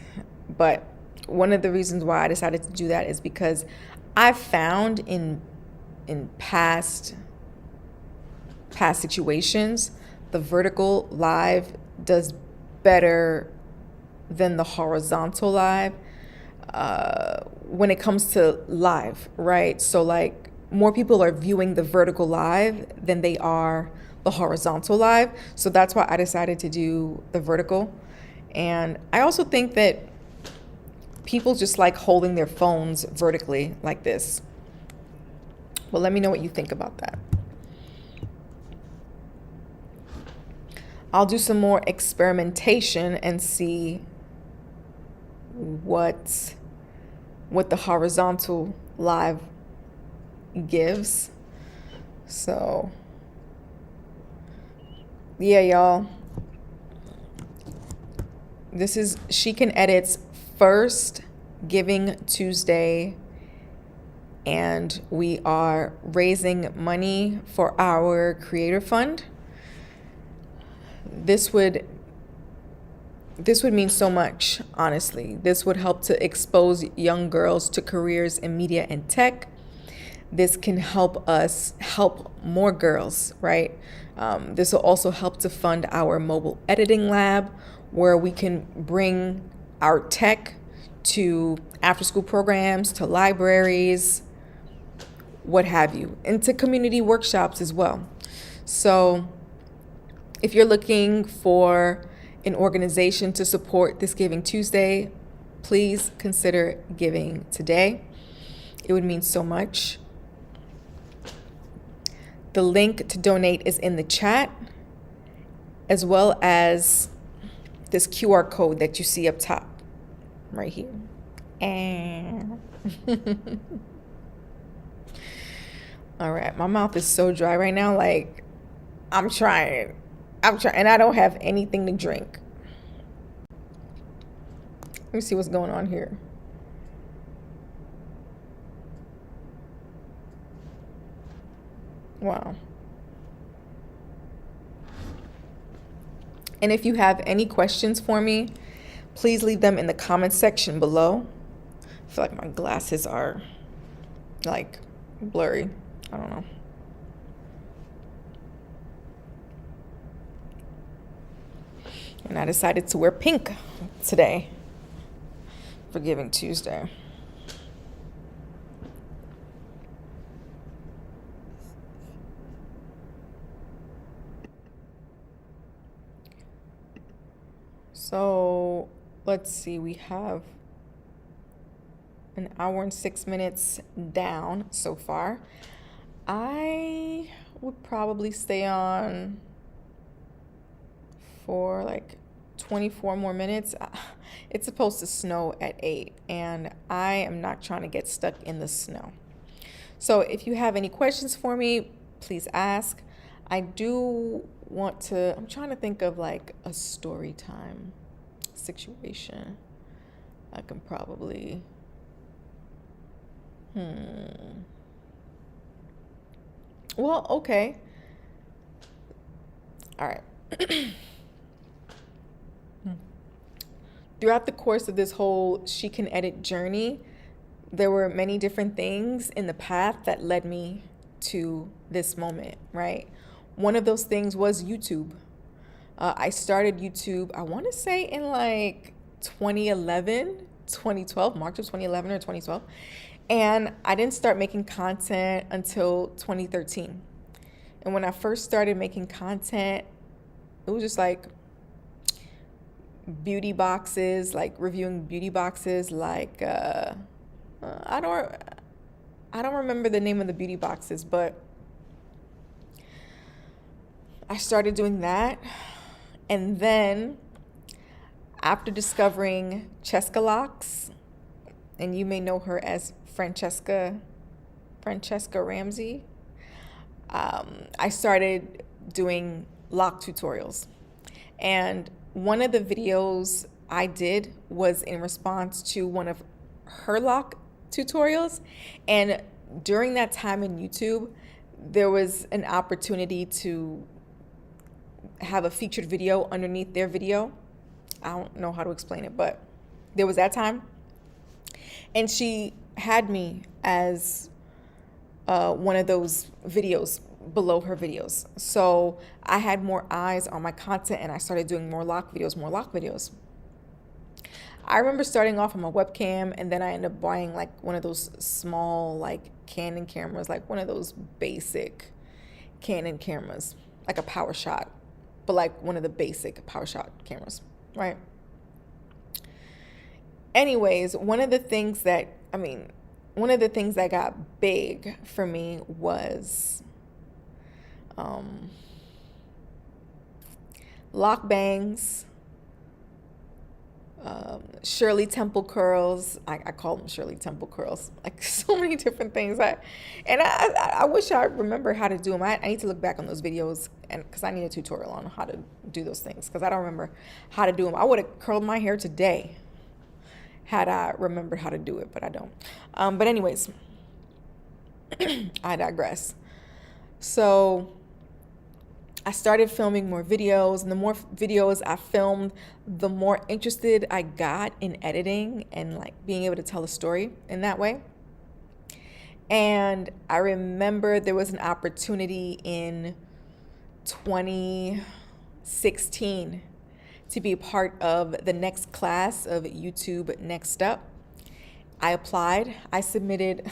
But one of the reasons why I decided to do that is because I've found in past situations, the vertical live does better than the horizontal live when it comes to live, right? So more people are viewing the vertical live than they are the horizontal live. So that's why I decided to do the vertical. And I also think that people just like holding their phones vertically like this. Well, let me know what you think about that. I'll do some more experimentation and see what the horizontal live gives. So yeah, y'all, this is She Can Edit's first Giving Tuesday, and we are raising money for our creator fund. This would mean so much, honestly. This would help to expose young girls to careers in media and tech. This can help us help more girls, right? This will also help to fund our mobile editing lab, where we can bring our tech to after-school programs, to libraries, what have you, and to community workshops as well. So if you're looking for an organization to support this Giving Tuesday, please consider giving today. It would mean so much. The link to donate is in the chat, as well as this QR code that you see up top right here. And all right, my mouth is so dry right now. Like, I'm trying, and I don't have anything to drink. Let me see what's going on here. Wow. And if you have any questions for me, please leave them in the comments section below. I feel like my glasses are like blurry. I don't know. And I decided to wear pink today for Giving Tuesday. So let's see, we have an hour and 6 minutes down so far. I would probably stay on for like 24 more minutes. It's supposed to snow at 8, and I am not trying to get stuck in the snow. So if you have any questions for me, please ask. I do want to, I'm trying to think of like a story time situation. I can probably, well, okay. All right. Throughout the course of this whole She Can Edit journey, there were many different things in the path that led me to this moment, right? One of those things was YouTube. I started YouTube, I want to say in like 2012, March of 2011 or 2012. And I didn't start making content until 2013. And when I first started making content, it was just like beauty boxes, like reviewing beauty boxes, like I don't remember the name of the beauty boxes, but I started doing that. And then after discovering Cheska Locks, and you may know her as Francesca Ramsey, I started doing lock tutorials. And one of the videos I did was in response to one of her lock tutorials. And during that time in YouTube, there was an opportunity to have a featured video underneath their video. I don't know how to explain it, but there was that time. And she had me as one of those videos below her videos. So I had more eyes on my content, and I started doing more lock videos. I remember starting off on my webcam, and then I ended up buying like one of those small like Canon cameras, like one of those basic Canon cameras, like a PowerShot, but like one of the basic PowerShot cameras, right? Anyways, one of the things that got big for me was lock bangs, Shirley Temple curls. I call them Shirley Temple curls. Like so many different things. I wish I remember how to do them. I need to look back on those videos, and because I need a tutorial on how to do those things, because I don't remember how to do them. I would have curled my hair today had I remembered how to do it, but I don't. But anyways, I digress. So I started filming more videos, and the more videos I filmed, the more interested I got in editing and like being able to tell a story in that way. And I remember there was an opportunity in 2016 to be a part of the next class of YouTube Next Up. I applied. I submitted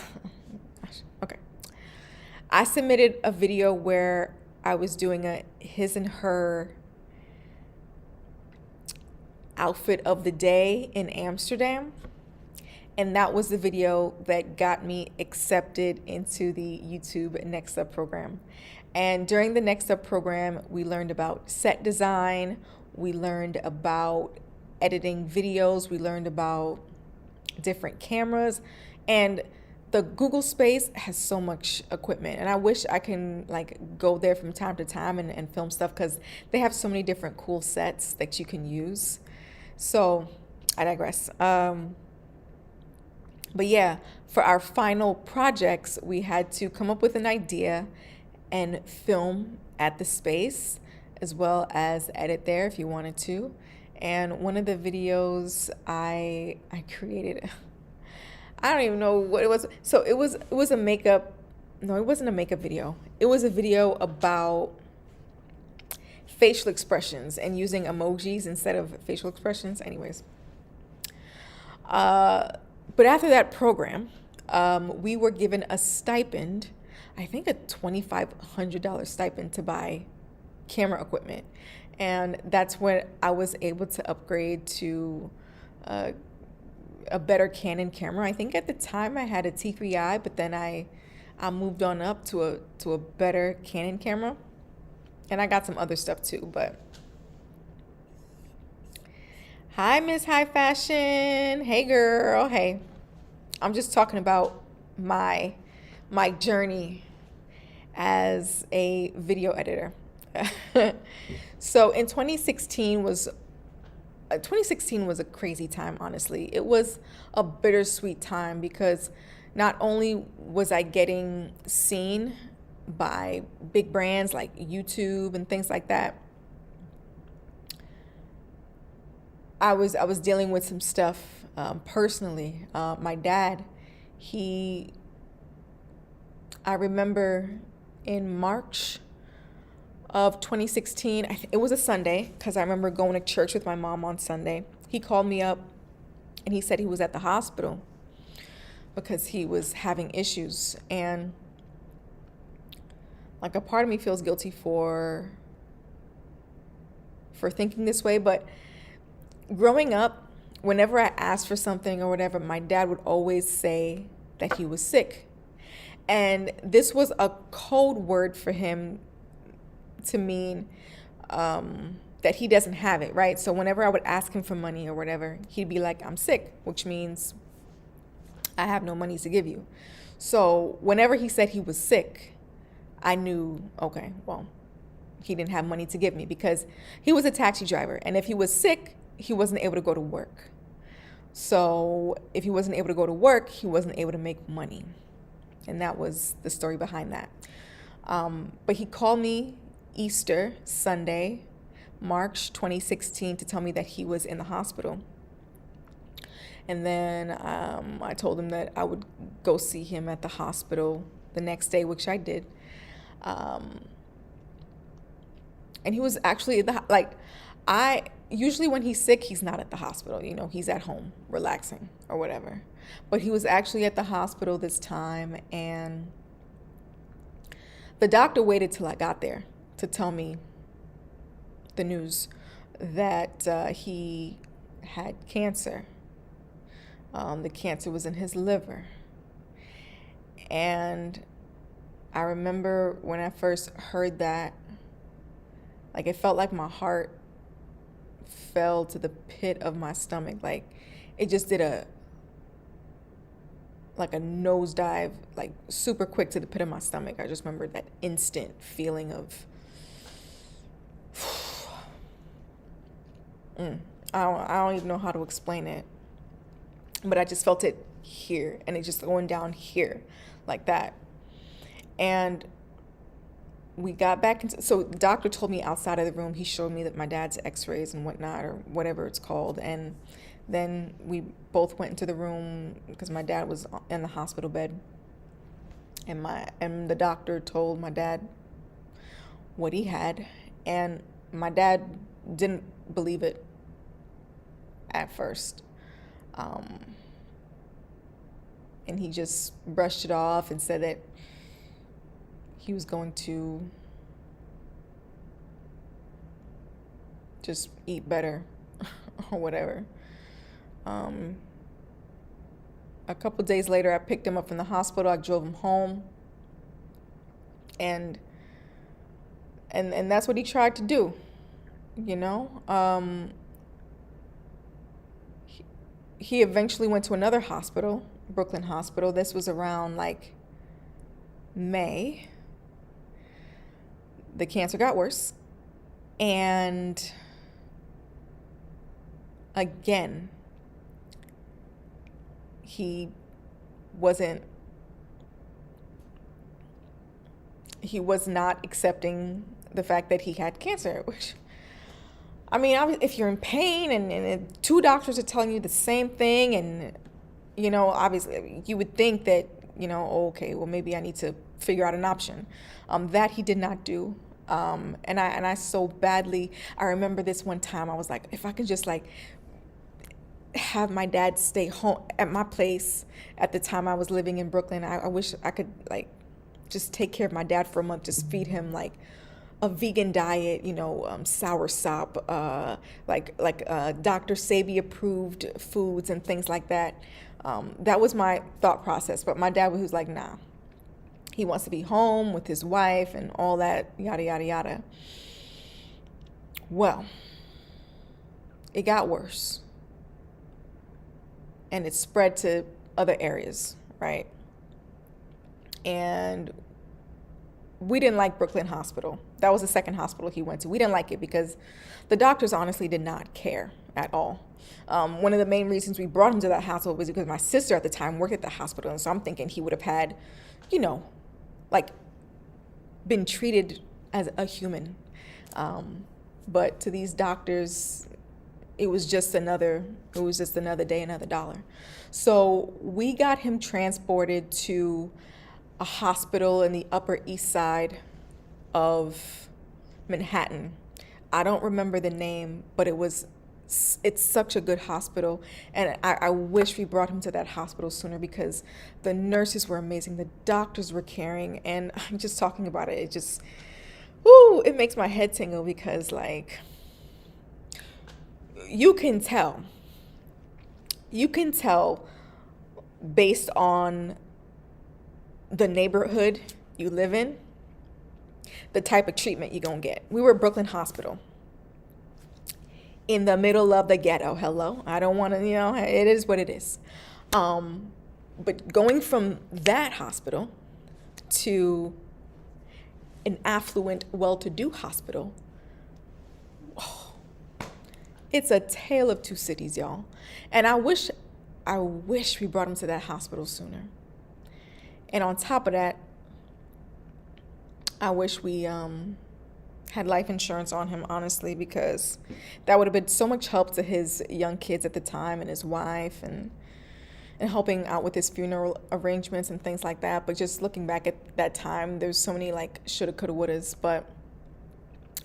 a video where I was doing a his and her outfit of the day in Amsterdam. And that was the video that got me accepted into the YouTube Next Up program. And during the Next Up program, we learned about set design, we learned about editing videos, we learned about different cameras, and the Google space has so much equipment, and I wish I can like go there from time to time and film stuff, because they have so many different cool sets that you can use. So I digress. But yeah, for our final projects, we had to come up with an idea and film at the space, as well as edit there if you wanted to. And one of the videos I created, I don't even know what it was. So it was a makeup. No, it wasn't a makeup video. It was a video about facial expressions and using emojis instead of facial expressions. Anyways. But after that program, we were given a stipend, I think a $2,500 stipend to buy camera equipment. And that's when I was able to upgrade to a better Canon camera. I think at the time I had a T3i, but then I moved on up to a better Canon camera. And I got some other stuff too, but hi, Miss High Fashion. Hey, girl. Hey, I'm just talking about my journey as a video editor. So in 2016 was a crazy time, honestly. It was a bittersweet time because not only was I getting seen by big brands like YouTube and things like that, I was dealing with some stuff personally. My dad, I remember in March of 2016, it was a Sunday, because I remember going to church with my mom on Sunday. He called me up and he said he was at the hospital because he was having issues. And like, a part of me feels guilty for thinking this way, but growing up, whenever I asked for something or whatever, my dad would always say that he was sick. And this was a code word for him to mean that he doesn't have it, right? So whenever I would ask him for money or whatever, he'd be like, I'm sick, which means I have no money to give you. So whenever he said he was sick, I knew, okay, well, he didn't have money to give me, because he was a taxi driver. And if he was sick, he wasn't able to go to work. So if he wasn't able to go to work, he wasn't able to make money. And that was the story behind that. But he called me Easter Sunday, March 2016, to tell me that he was in the hospital. And then I told him that I would go see him at the hospital the next day, which I did. And he was actually usually when he's sick, he's not at the hospital, he's at home relaxing or whatever. But he was actually at the hospital this time, and the doctor waited till I got there to tell me the news that he had cancer. The cancer was in his liver. And I remember when I first heard that, like, it felt like my heart fell to the pit of my stomach. Like, it just did a nosedive, like super quick to the pit of my stomach. I just remember that instant feeling of I don't even know how to explain it, but I just felt it here, and it just going down here like that. And we got back into, so the doctor told me outside of the room, he showed me that my dad's x-rays and whatnot, or whatever it's called. And then we both went into the room because my dad was in the hospital bed. And the doctor told my dad what he had. And my dad didn't believe it at first. And he just brushed it off and said that he was going to just eat better or whatever. A couple days later, I picked him up from the hospital. I drove him home, and that's what he tried to do, you know. He eventually went to another hospital, Brooklyn Hospital. This was around like May. The cancer got worse, and again, he wasn't he was not accepting the fact that he had cancer, which, I mean, if you're in pain and two doctors are telling you the same thing, and, you know, obviously you would think that, you know, oh, okay, well, maybe I need to figure out an option. That he did not do. And I so badly, I remember this one time, I was like, if I could just like have my dad stay home at my place. At the time I was living in Brooklyn, I wish I could like just take care of my dad for a month, just feed him like a vegan diet, you know, sour sop, like Dr. Sebi approved foods and things like that. That was my thought process. But my dad was like, nah, he wants to be home with his wife and all that, yada, yada, yada. Well, it got worse. And it spread to other areas, right? And we didn't like Brooklyn Hospital. That was the second hospital he went to. We didn't like it because the doctors honestly did not care at all. One of the main reasons we brought him to that hospital was because my sister at the time worked at the hospital. And so I'm thinking he would have had, you know, like been treated as a human. But to these doctors, it was just another day, another dollar. So we got him transported to a hospital in the Upper East Side of Manhattan. I don't remember the name, but it's such a good hospital. And I wish we brought him to that hospital sooner because the nurses were amazing. The doctors were caring. And I'm just talking about it. It just, it makes my head tingle because like, you can tell based on the neighborhood you live in, the type of treatment you're going to get. We were at Brooklyn Hospital in the middle of the ghetto. Hello. I don't want to, it is what it is. But going from that hospital to an affluent, well-to-do hospital, it's a tale of two cities, y'all. And I wish we brought him to that hospital sooner. And on top of that, I wish we had life insurance on him, honestly, because that would have been so much help to his young kids at the time and his wife and helping out with his funeral arrangements and things like that. But just looking back at that time, there's so many like shoulda, coulda, wouldas. But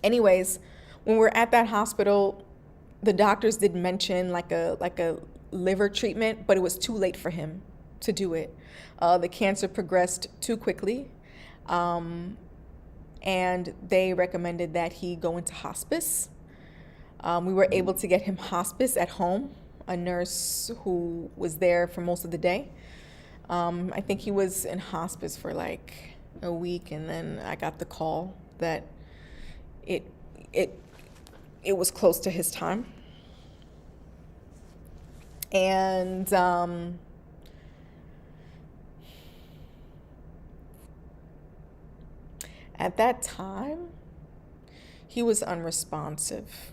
anyways, when we're at that hospital, the doctors did mention like a liver treatment, but it was too late for him to do it. The cancer progressed too quickly, and they recommended that he go into hospice. We were able to get him hospice at home, a nurse who was there for most of the day. I think he was in hospice for like a week, and then I got the call that it was close to his time. And at that time, he was unresponsive.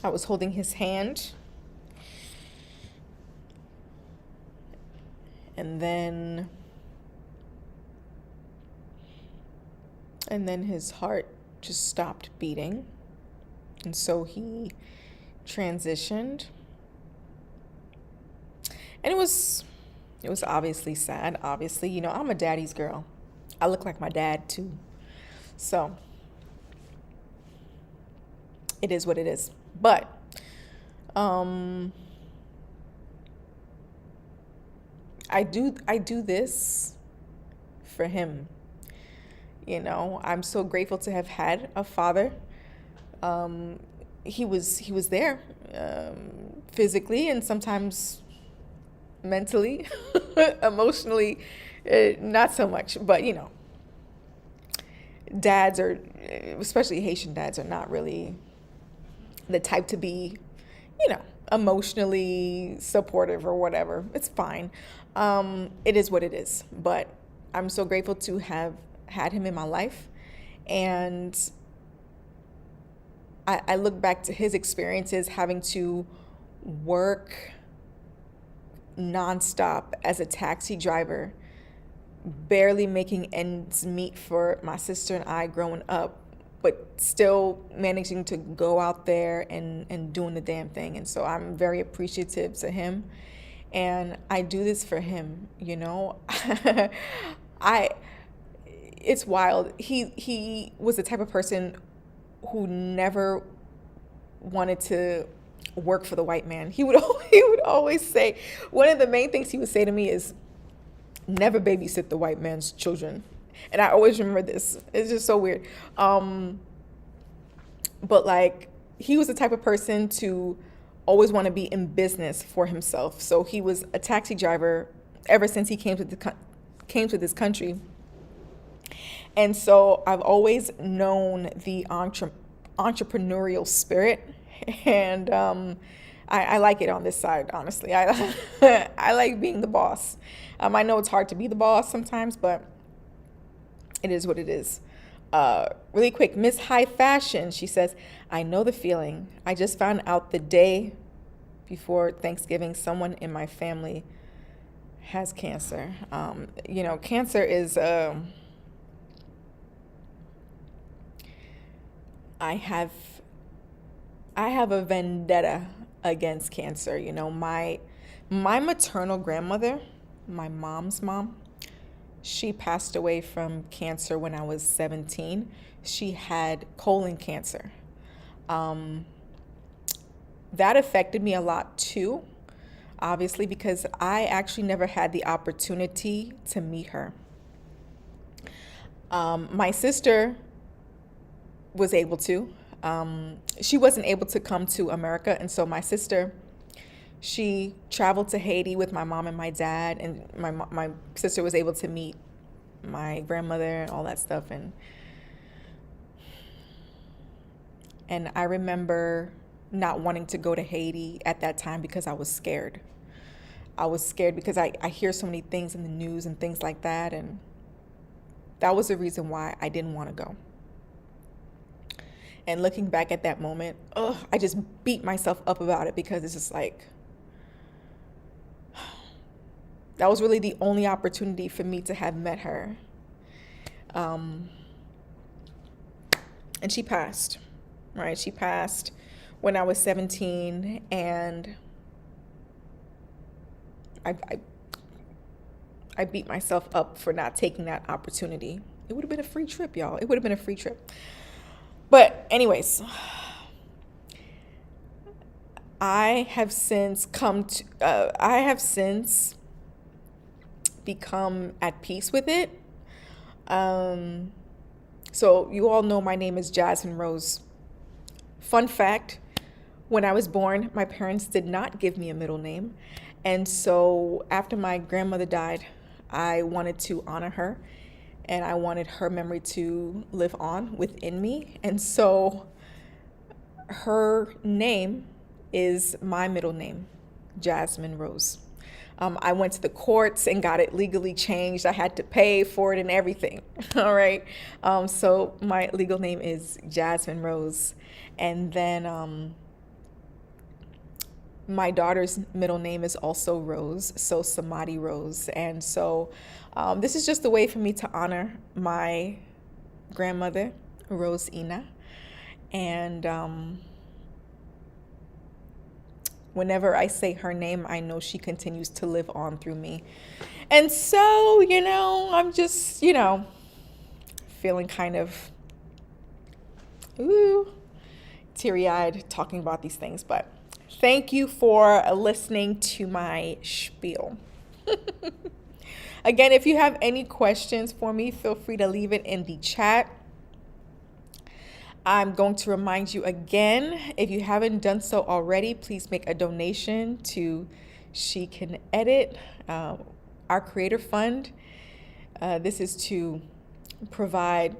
I was holding his hand. And then his heart just stopped beating. And so he transitioned. And it was obviously sad. Obviously, I'm a daddy's girl. I look like my dad too. So it is what it is. But I do this for him. I'm so grateful to have had a father. Um, he was there, physically and sometimes mentally, emotionally, not so much. But dads are, especially Haitian dads, are not really the type to be, you know, emotionally supportive or whatever. It's fine. It is what it is. But I'm so grateful to have had him in my life. And I look back to his experiences having to work nonstop as a taxi driver, barely making ends meet for my sister and I growing up, but still managing to go out there and doing the damn thing. And so I'm very appreciative to him. And I do this for him, I it's wild. He was the type of person who never wanted to work for the white man. He would always say, one of the main things he would say to me is, never babysit the white man's children. And I always remember this. It's just so weird. But like, he was the type of person to always want to be in business for himself. So he was a taxi driver ever since he came to this country. And so I've always known the entrepreneurial spirit, and I like it on this side, honestly. I like being the boss. I know it's hard to be the boss sometimes, but it is what it is. Really quick, Miss High Fashion, she says, I know the feeling. I just found out the day before Thanksgiving, someone in my family has cancer. Cancer is... I have a vendetta against cancer. My maternal grandmother, my mom's mom, she passed away from cancer when I was 17. She had colon cancer. That affected me a lot too, obviously, because I actually never had the opportunity to meet her. My sister was able to. She wasn't able to come to America, and so my sister, she traveled to Haiti with my mom and my dad, and my sister was able to meet my grandmother and all that stuff, and I remember not wanting to go to Haiti at that time because I was scared. I was scared because I hear so many things in the news and things like that, and that was the reason why I didn't want to go. And looking back at that moment, I just beat myself up about it because it's just like, that was really the only opportunity for me to have met her. And she passed, right? She passed when I was 17, and I beat myself up for not taking that opportunity. It would have been a free trip, y'all. It would have been a free trip. But anyways, I have since become at peace with it. So you all know my name is Jasmine Rose. Fun fact, when I was born, my parents did not give me a middle name. And so after my grandmother died, I wanted to honor her. And I wanted her memory to live on within me. And so her name is my middle name, Jasmine Rose. I went to the courts and got it legally changed. I had to pay for it and everything. All right. So my legal name is Jasmine Rose. And then my daughter's middle name is also Rose, so Samadi Rose. And so this is just a way for me to honor my grandmother, Rose Ina. And whenever I say her name, I know she continues to live on through me. And so, I'm just, feeling kind of teary-eyed talking about these things. But thank you for listening to my spiel. Again, if you have any questions for me, feel free to leave it in the chat. I'm going to remind you again, if you haven't done so already, please make a donation to She Can Edit, our creator fund. This is to provide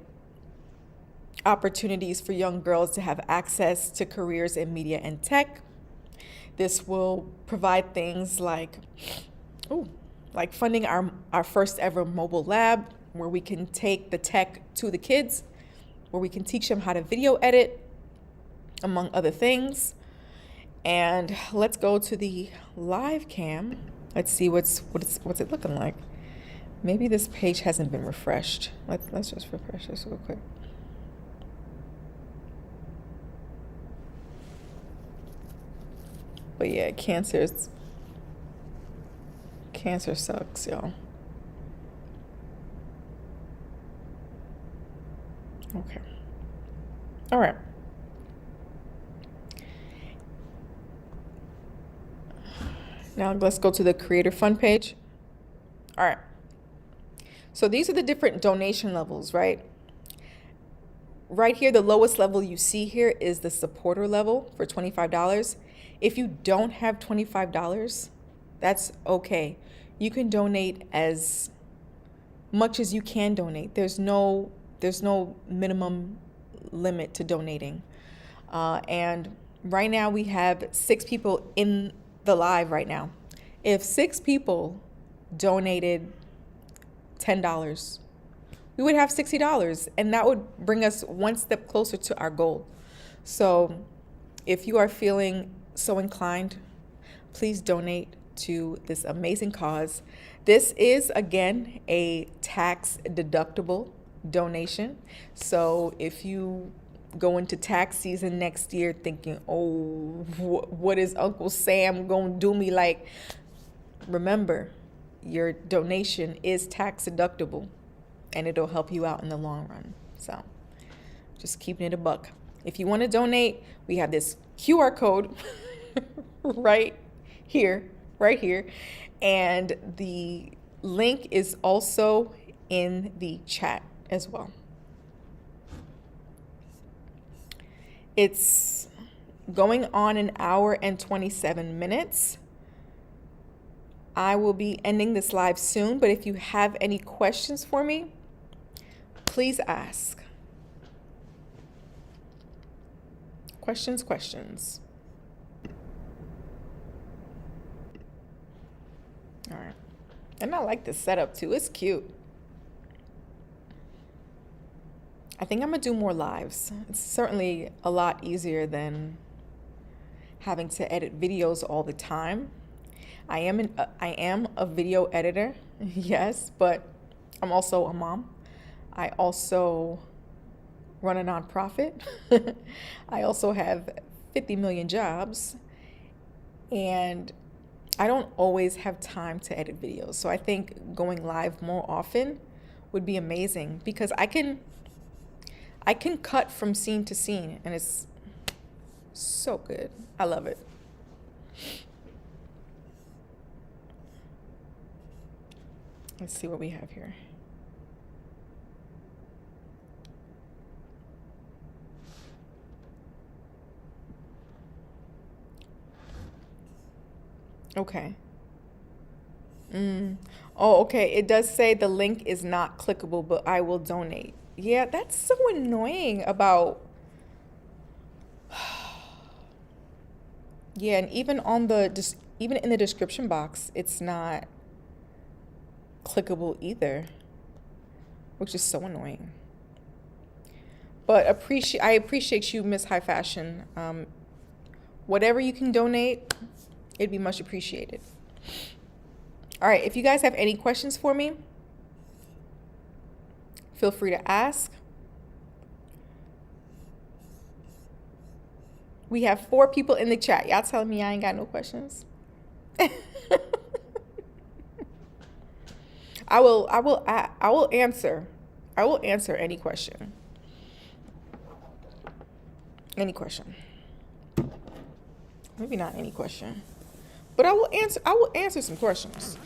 opportunities for young girls to have access to careers in media and tech. This will provide things like funding our first ever mobile lab, where we can take the tech to the kids, where we can teach them how to video edit, among other things. And let's go to the live cam. Let's see what's it looking like. Maybe this page hasn't been refreshed. Let's just refresh this real quick. But yeah, cancer sucks, y'all. Okay. All right. Now let's go to the Creator Fund page. All right. So these are the different donation levels, right? Right here, the lowest level you see here is the supporter level for $25. If you don't have $25, that's okay. You can donate as much as you can donate. There's no minimum limit to donating. And right now we have 6 people in the live right now. If 6 people donated $10, we would have $60, and that would bring us one step closer to our goal. So if you are feeling so inclined, please donate to this amazing cause. This is, again, a tax deductible donation. So if you go into tax season next year thinking, oh, what is Uncle Sam going to do me like? Remember, your donation is tax deductible, and it'll help you out in the long run. So just keeping it a buck. If you want to donate, we have this QR code right here. And the link is also in the chat as well. It's going on 1 hour and 27 minutes. I will be ending this live soon, but if you have any questions for me, please ask. Questions. All right. And I like this setup too. It's cute. I think I'm going to do more lives. It's certainly a lot easier than having to edit videos all the time. I am a video editor, yes, but I'm also a mom. I also run a nonprofit. I also have 50 million jobs, and I don't always have time to edit videos. So I think going live more often would be amazing, because I can cut from scene to scene, and it's so good. I love it. Let's see what we have here. Okay. Oh, okay. It does say the link is not clickable, but I will donate. Yeah, that's so annoying about. Yeah, and even even in the description box, it's not clickable either, which is so annoying. But I appreciate you, Miss High Fashion. Whatever you can donate, it'd be much appreciated. All right, if you guys have any questions for me, feel free to ask. We have 4 people in the chat. Y'all telling me I ain't got no questions? I will answer any question. Any question. Maybe not any question, but I will answer some questions.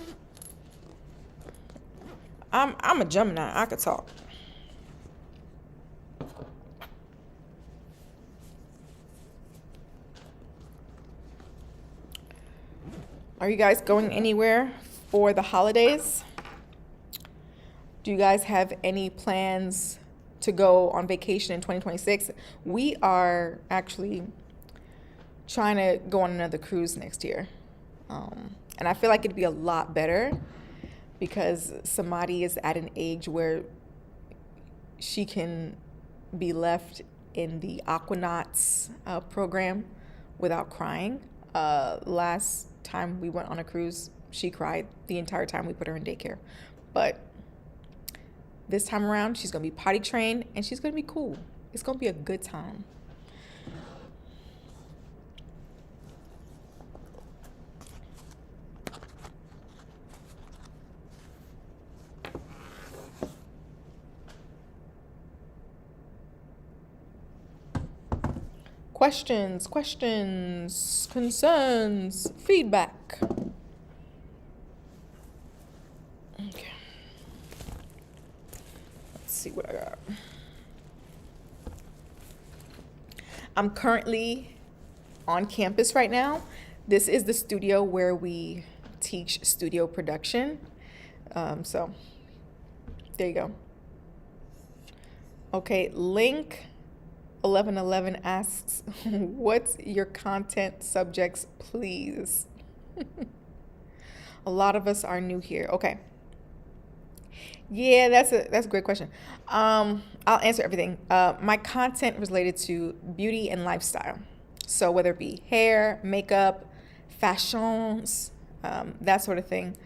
I'm a Gemini. I could talk. Are you guys going anywhere for the holidays? Do you guys have any plans to go on vacation in 2026? We are actually trying to go on another cruise next year. And I feel like it'd be a lot better because Samadhi is at an age where she can be left in the Aquanauts program without crying. Last time we went on a cruise, she cried the entire time we put her in daycare. But this time around, she's going to be potty trained and she's going to be cool. It's going to be a good time. Questions, concerns, feedback. Okay. Let's see what I got. I'm currently on campus right now. This is the studio where we teach studio production. So there you go. Okay, Link 1111 asks, what's your content subjects, please? A lot of us are new here. Okay. Yeah, that's a great question. I'll answer everything. My content related to beauty and lifestyle. So whether it be hair, makeup, fashions, that sort of thing.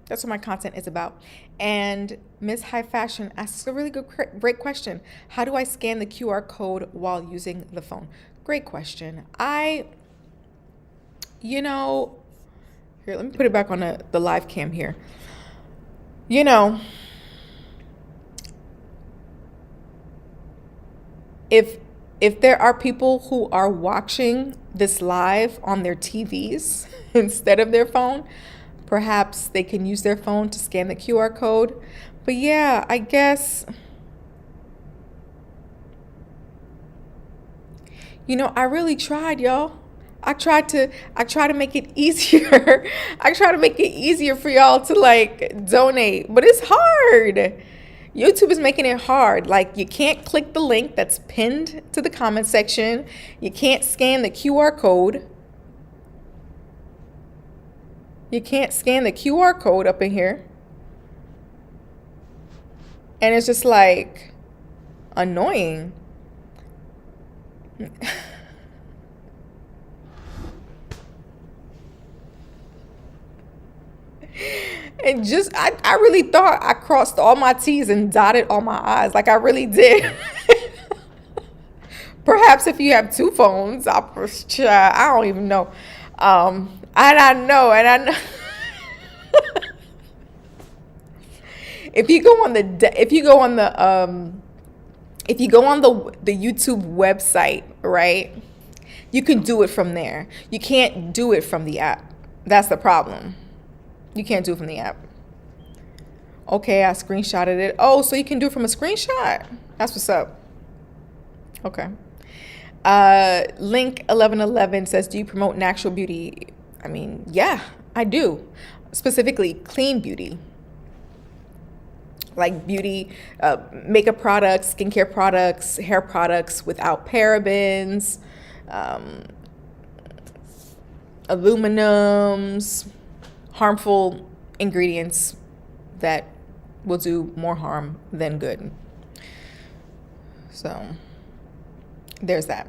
That's what my content is about. And Miss High Fashion asks a really great question. How do I scan the QR code while using the phone? Great question. Here, let me put it back on the live cam here. If there are people who are watching this live on their TVs instead of their phone, perhaps they can use their phone to scan the QR code. But yeah, I guess, I really tried, y'all. I try to make it easier. I try to make it easier for y'all to donate, but it's hard. YouTube is making it hard. You can't click the link that's pinned to the comment section. You can't scan the QR code. You can't scan the QR code up in here. And it's just annoying. And I really thought I crossed all my T's and dotted all my I's. I really did. Perhaps if you have two phones, I don't even know. And I know. If you go on the YouTube website, right? You can do it from there. You can't do it from the app. That's the problem. You can't do it from the app. Okay, I screenshotted it. Oh, so you can do it from a screenshot. That's what's up. Okay. Link 1111 says, do you promote natural beauty? I mean, yeah, I do. Specifically, clean beauty. Beauty, makeup products, skincare products, hair products without parabens, aluminums, harmful ingredients that will do more harm than good. So there's that.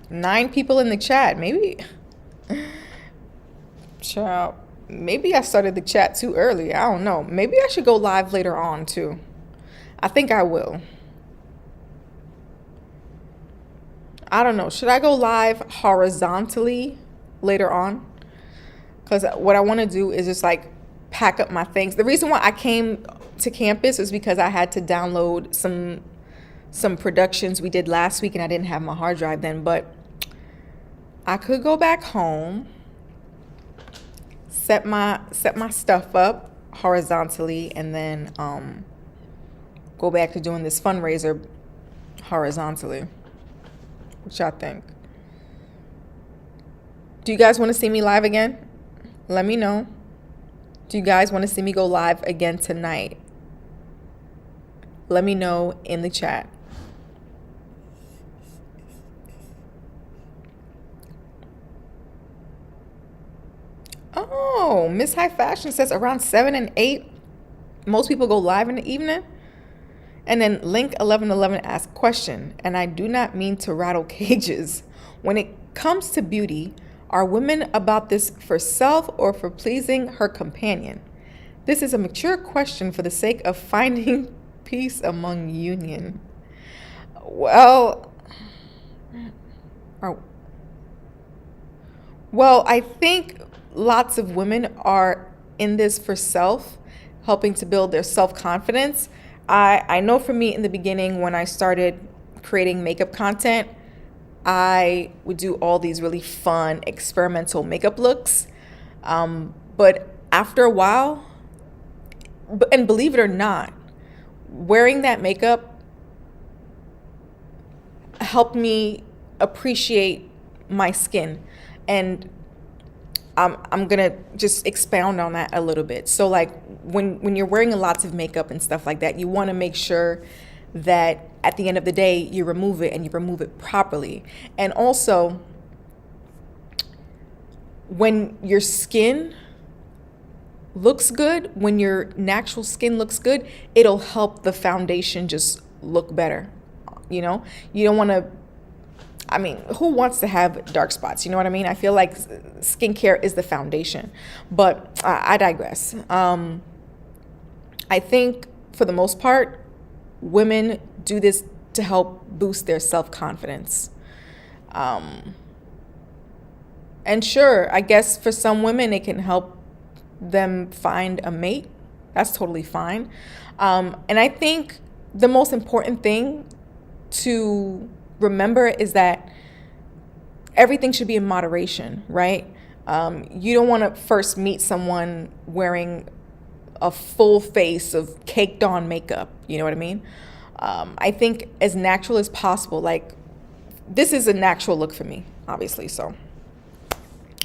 9 people in the chat. Maybe I started the chat too early. I don't know. Maybe I should go live later on too. I think I will. I don't know. Should I go live horizontally later on? Because what I want to do is just pack up my things. The reason why I came to campus is because I had to download some productions we did last week and I didn't have my hard drive then. But I could go back home, set my stuff up horizontally, and then go back to doing this fundraiser horizontally. What y'all think? Do you guys want to see me live again? Let me know. Do you guys want to see me go live again tonight? Let me know in the chat. Oh, Miss High Fashion says around 7 and 8. Most people go live in the evening. And then Link 1111 asks, question, and I do not mean to rattle cages. When it comes to beauty, are women about this for self or for pleasing her companion? This is a mature question for the sake of finding peace among union. Well, I think lots of women are in this for self, helping to build their self-confidence. I know for me in the beginning, when I started creating makeup content, I would do all these really fun experimental makeup looks. But after a while, and believe it or not, wearing that makeup helped me appreciate my skin. And I'm gonna just expound on that a little bit. So like when you're wearing lots of makeup and stuff like that, you want to make sure that at the end of the day you remove it, and you remove it properly. And also, when your skin looks good, when your natural skin looks good, it'll help the foundation just look better. You know, you don't want to, I mean, who wants to have dark spots? You know what I mean? I feel like skincare is the foundation, but I digress. I think for the most part, women do this to help boost their self-confidence. And sure, I guess for some women, it can help them find a mate. That's totally fine. And I think the most important thing to remember is that everything should be in moderation, right? You don't want to first meet someone wearing a full face of caked on makeup. You know what I mean? I think as natural as possible. Like, this is a natural look for me, obviously. So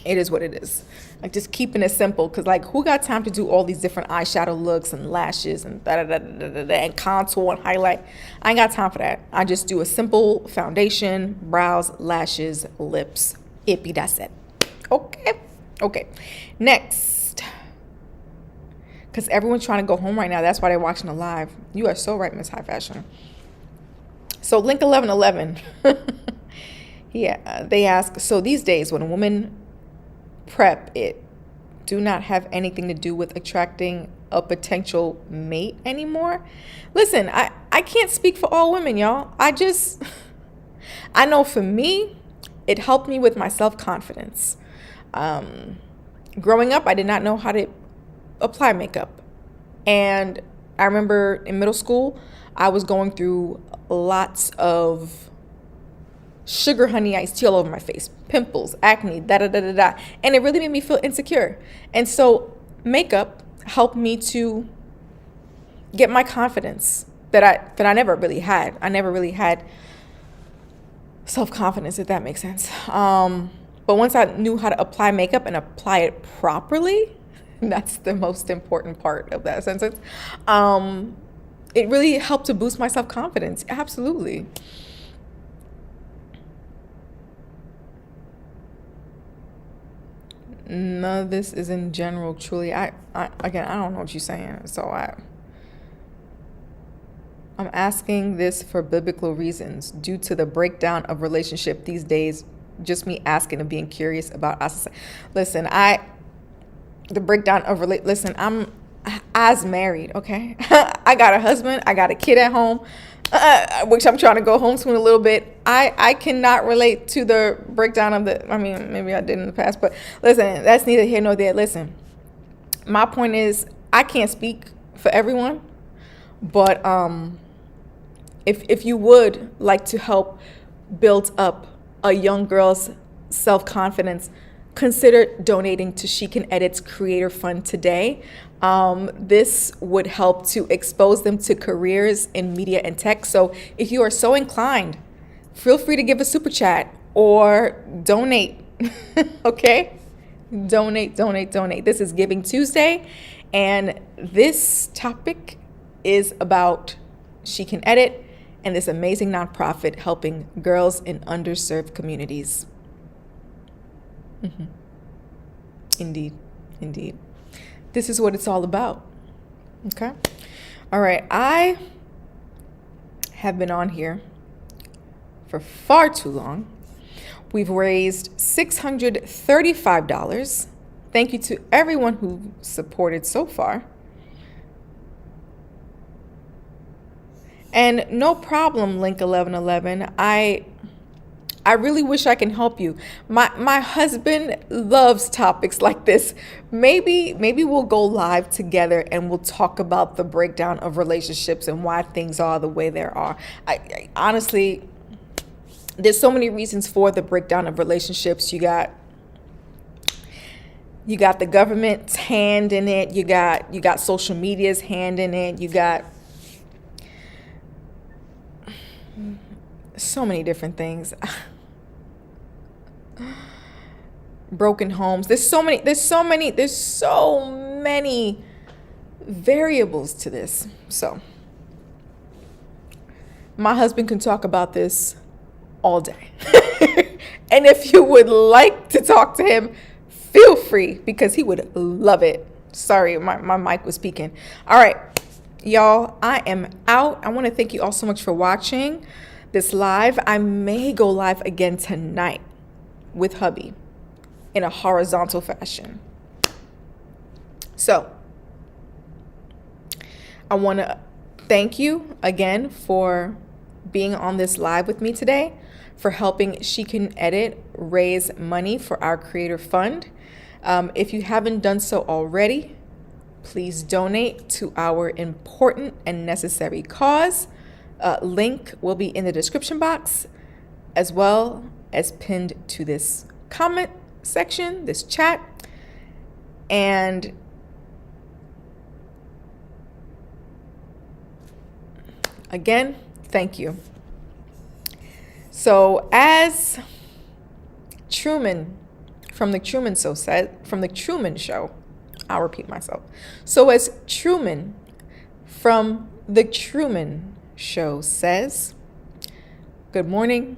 it is what it is. Like, just keeping it simple, because like, who got time to do all these different eyeshadow looks and lashes and and contour and highlight? I ain't got time for that. I just do a simple foundation, brows, lashes, lips. Ippy, that's it. Okay. Next, because everyone's trying to go home right now. That's why they're watching the live. You are so right, Miss High Fashion. So Link 1111, yeah, they ask, so these days when a woman prep, it do not have anything to do with attracting a potential mate anymore. Listen, I can't speak for all women, y'all. I know for me, it helped me with my self-confidence. Growing up, I did not know how to apply makeup. And I remember in middle school, I was going through lots of sugar honey iced tea all over my face, pimples, acne, and it really made me feel insecure. And so makeup helped me to get my confidence that I never really had. I never really had self-confidence, if that makes sense. But once I knew how to apply makeup and apply it properly, that's the most important part of that sentence. It really helped to boost my self-confidence. Absolutely. None of this is in general, truly. I don't know what you're saying. So I'm asking this for biblical reasons due to the breakdown of relationship these days. Just me asking and being curious about us. Listen, the breakdown of listen, I'm as married, okay? I got a husband, I got a kid at home, which I'm trying to go home to in a little bit. I cannot relate to the breakdown of I mean, maybe I did in the past, but listen, that's neither here nor there. Listen, my point is, I can't speak for everyone, but if you would like to help build up a young girl's self-confidence, consider donating to She Can Edit's Creator Fund today. This would help to expose them to careers in media and tech. So if you are so inclined, feel free to give a super chat or donate. Okay? Donate. This is Giving Tuesday, and this topic is about She Can Edit and this amazing nonprofit helping girls in underserved communities. Indeed. This is what it's all about. Okay? All right. I have been on here for far too long. We've raised $635. Thank you to everyone who supported so far. And no problem, Link 1111. I really wish I can help you. My husband loves topics like this. Maybe we'll go live together and we'll talk about the breakdown of relationships and why things are the way they are. I honestly, there's so many reasons for the breakdown of relationships. You got the government's hand in it. You got social media's hand in it. You got so many different things. Broken homes. There's so many variables to this. So my husband can talk about this all day. And if you would like to talk to him, feel free, because he would love it. Sorry, my mic was peaking. All right, y'all, I am out. I want to thank you all so much for watching this live. I may go live again tonight with hubby in a horizontal fashion. So I want to thank you again for being on this live with me today, for helping She Can Edit raise money for our creator fund. If you haven't done so already, please donate to our important and necessary cause. Link will be in the description box, as well as pinned to this comment section, this chat. And again, thank you. So as Truman from the Truman Show, I'll repeat myself. So as Truman from the Truman Show says, good morning,